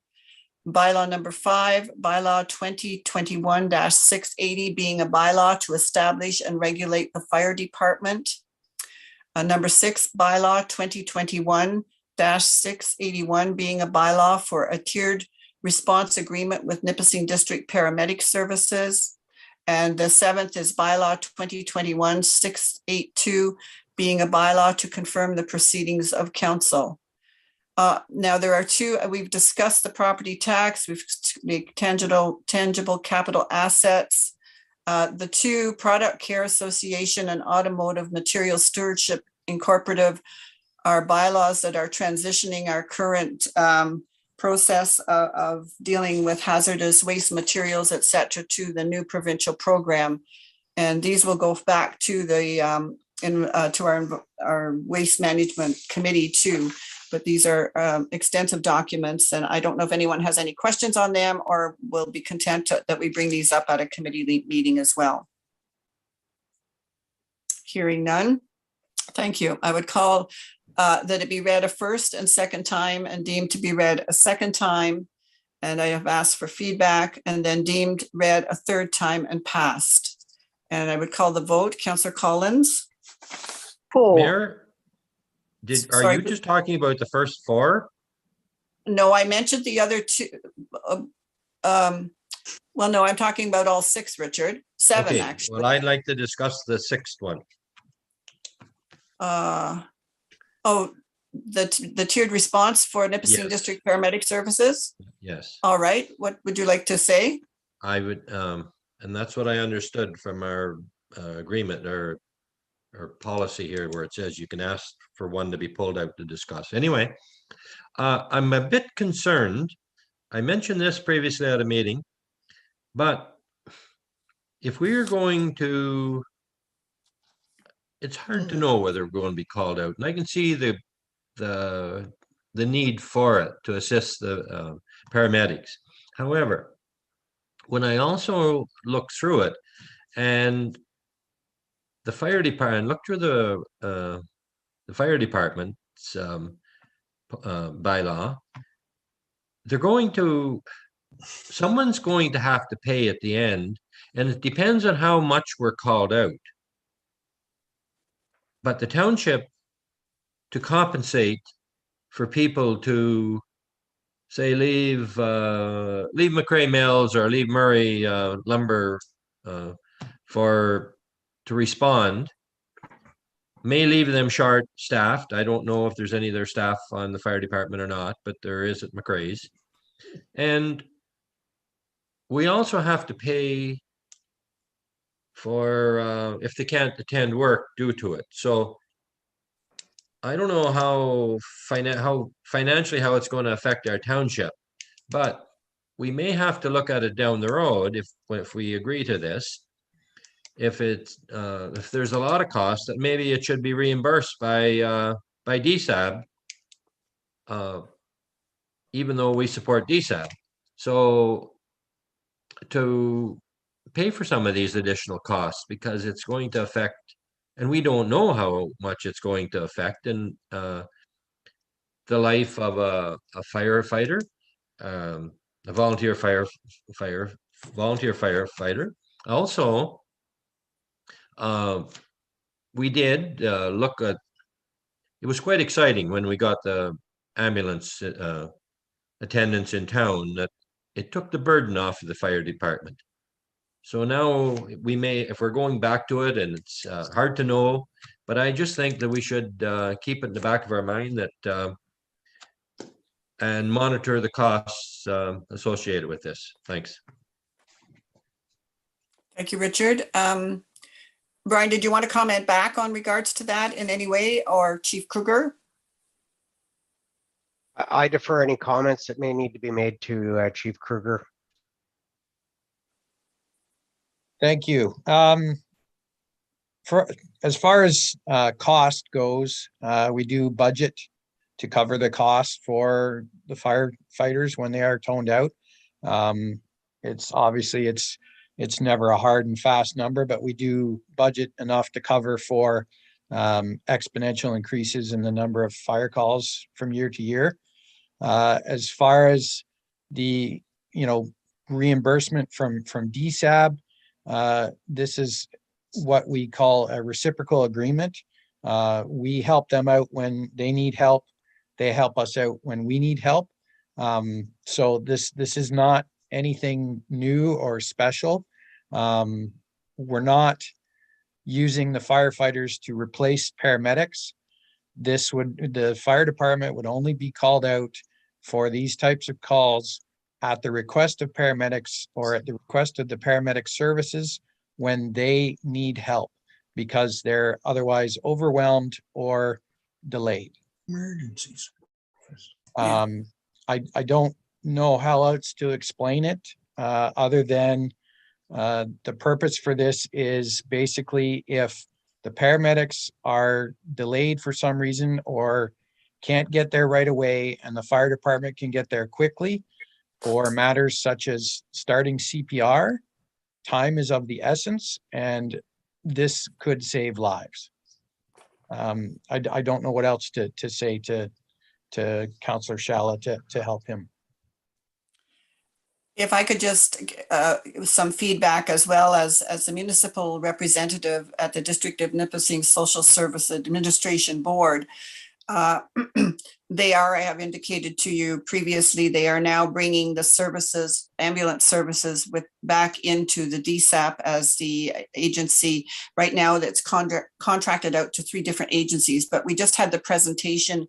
Bylaw number 5, bylaw 2021-680 being a bylaw to establish and regulate the fire department. Number 6, bylaw 2021-681 being a bylaw for a tiered response agreement with Nipissing District Paramedic Services. And the 7th is bylaw 2021-682 being a bylaw to confirm the proceedings of council. Now there are 2, we've discussed the property tax, we've tangible capital assets. The 2, Product Care Association and Automotive Material Stewardship incorporative, our bylaws that are transitioning our current process of dealing with hazardous waste materials, et cetera, to the new provincial program. And these will go back to the to our waste management committee too. But these are extensive documents, and I don't know if anyone has any questions on them or will be content that we bring these up at a committee meeting as well. Hearing none. Thank you. I would call that it be read a first and second time and deemed to be read a second time. And I have asked for feedback and then deemed read a third time and passed. And I would call the vote. Councillor Collins. For. Mayor, are Sorry. you just talking about the first four? No, I mentioned the other two. Well, no, I'm talking about all six, Richard. Seven, Okay, actually. well, I'd like to discuss the sixth one. Oh, the tiered response for Nipissing Yes. District Paramedic Services. Yes, All right, what would you like to say? I would, and that's what I understood from our agreement or policy here, where it says you can ask for one to be pulled out to discuss. Anyway, I'm a bit concerned. I mentioned this previously at a meeting, but if we are going to, it's hard to know whether we're going to be called out, and I can see the need for it to assist the paramedics. However, when I also look through it and the fire department, look through the fire department's bylaw, someone's going to have to pay at the end, and it depends on how much we're called out. But the township, to compensate for people to say leave McRae Mills or leave Murray Lumber to respond, may leave them short staffed. I don't know if there's any of their staff on the fire department or not, but there is at McRae's. And we also have to pay for if they can't attend work due to it. So I don't know how financially how it's going to affect our township, but we may have to look at it down the road if we agree to this. If there's a lot of cost, that maybe it should be reimbursed by DSAB, even though we support DSAB. So to pay for some of these additional costs, because it's going to affect, and we don't know how much it's going to affect in the life of a firefighter, a volunteer firefighter. Also, we did look at, it was quite exciting when we got the ambulance attendants in town, that it took the burden off of the fire department. So now we may, if we're going back to it, and it's hard to know, but I just think that we should keep it in the back of our mind that and monitor the costs associated with this. Thanks. Thank you, Richard. Brian, did you want to comment back on regards to that in any way, or Chief Kruger? I defer any comments that may need to be made to Chief Kruger. Thank you. As far as cost goes, we do budget to cover the cost for the firefighters when they are toned out. It's obviously it's never a hard and fast number, but we do budget enough to cover for exponential increases in the number of fire calls from year to year. As far as the reimbursement from DSAB, this is what we call a reciprocal agreement. We help them out when they need help. They help us out when we need help. So this is not anything new or special. We're not using the firefighters to replace paramedics. The fire department would only be called out for these types of calls at the request of paramedics or at the request of the paramedic services when they need help. because they're otherwise overwhelmed or delayed. Emergencies. Yeah. I don't know how else to explain it, other than the purpose for this is basically if the paramedics are delayed for some reason or can't get there right away and the fire department can get there quickly, for matters such as starting CPR, time is of the essence, and this could save lives. I don't know what else to say to Councillor Shala to help him. If I could just, some feedback as well as the municipal representative at the District of Nipissing Social Service Administration Board. They are, I have indicated to you previously, they are now bringing the services, ambulance services back into the DSAP as the agency. Right now that's contracted out to 3 different agencies, but we just had the presentation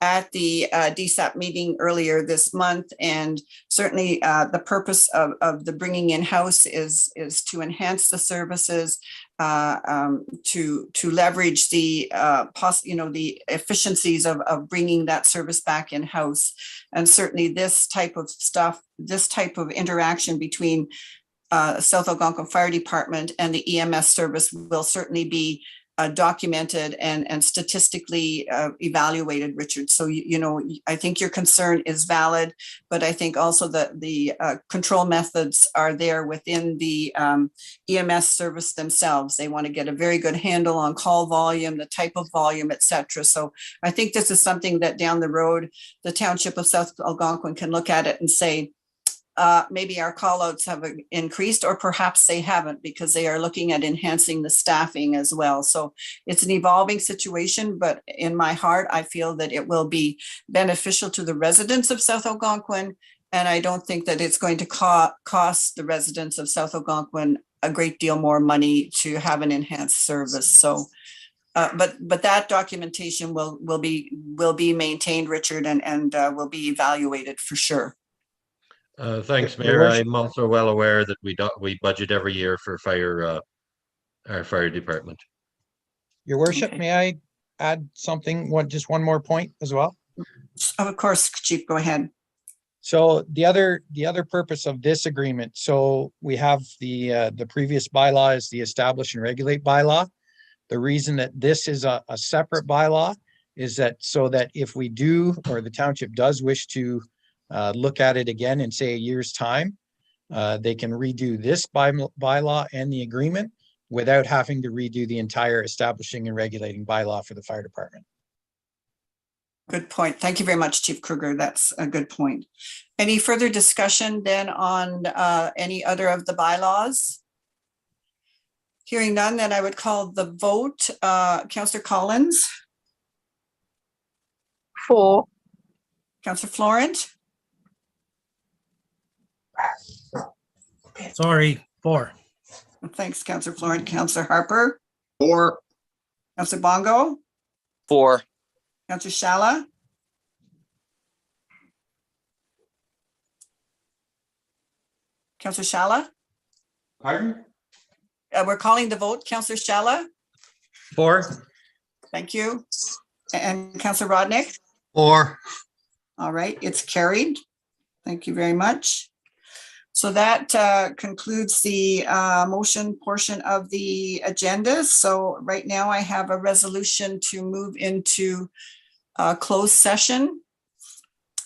at the DSAP meeting earlier this month. And certainly the purpose of the bringing in-house is to enhance the services, to leverage the the efficiencies of bringing that service back in-house. And certainly this type of stuff, this type of interaction between South Algonquin Fire Department and the EMS service will certainly be documented and statistically evaluated, Richard. So, I think your concern is valid, but I think also that the control methods are there within the EMS service themselves. They want to get a very good handle on call volume, the type of volume, et cetera. So I think this is something that down the road, the Township of South Algonquin can look at it and say, maybe our call outs have increased, or perhaps they haven't, because they are looking at enhancing the staffing as well. So it's an evolving situation, but in my heart, I feel that it will be beneficial to the residents of South Algonquin. And I don't think that it's going to cost the residents of South Algonquin a great deal more money to have an enhanced service. So, but that documentation will be maintained, Richard, and will be evaluated for sure. Thanks, Your Mayor. worship. I'm also well aware that we budget every year for our fire department. Your worship, Okay. may I add something, just one more point as well? Of course, Chief, go ahead. So the other purpose of this agreement, so we have the previous bylaw is the establish and regulate bylaw. The reason that this is a separate bylaw is that so that if we do, or the township does wish to look at it again in, say, a year's time, they can redo this bylaw and the agreement without having to redo the entire establishing and regulating bylaw for the fire department. Good point. Thank you very much, Chief Kruger. That's a good point. Any further discussion then on any other of the bylaws? Hearing none, then I would call the vote. Councillor Collins, For. Councillor Florent, Sorry, 4. thanks, Councillor Florent. Councillor Harper, Or Councillor Bongo, 4. Councillor Shala, Councillor Shala. pardon? We're calling the vote. Councillor Shala, 4. thank you. And Councillor Rodnick. Or All right, it's carried. Thank you very much. So that concludes the motion portion of the agenda. So right now I have a resolution to move into closed session.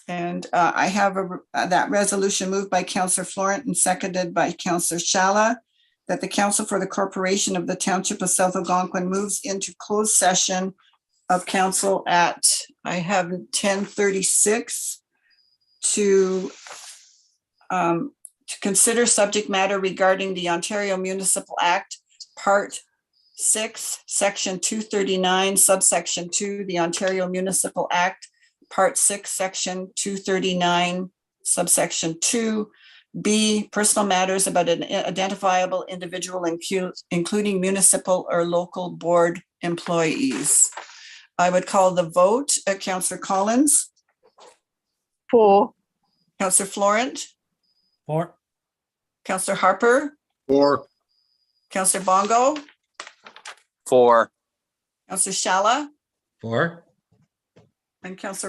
And I have that resolution moved by Councillor Florent and seconded by Councillor Shala, that the Council for the Corporation of the Township of South Algonquin moves into closed session of council at, I have 10:36 to consider subject matter regarding the Ontario Municipal Act, Part 6, Section 239, subsection 2, the Ontario Municipal Act, Part 6, Section 239, subsection 2, B, personal matters about an identifiable individual, including municipal or local board employees. I would call the vote. Councillor Collins, For. Councillor Florent, 4. Councillor Harper, Or Councillor Bongo, For. Councillor Shala For? and Councillor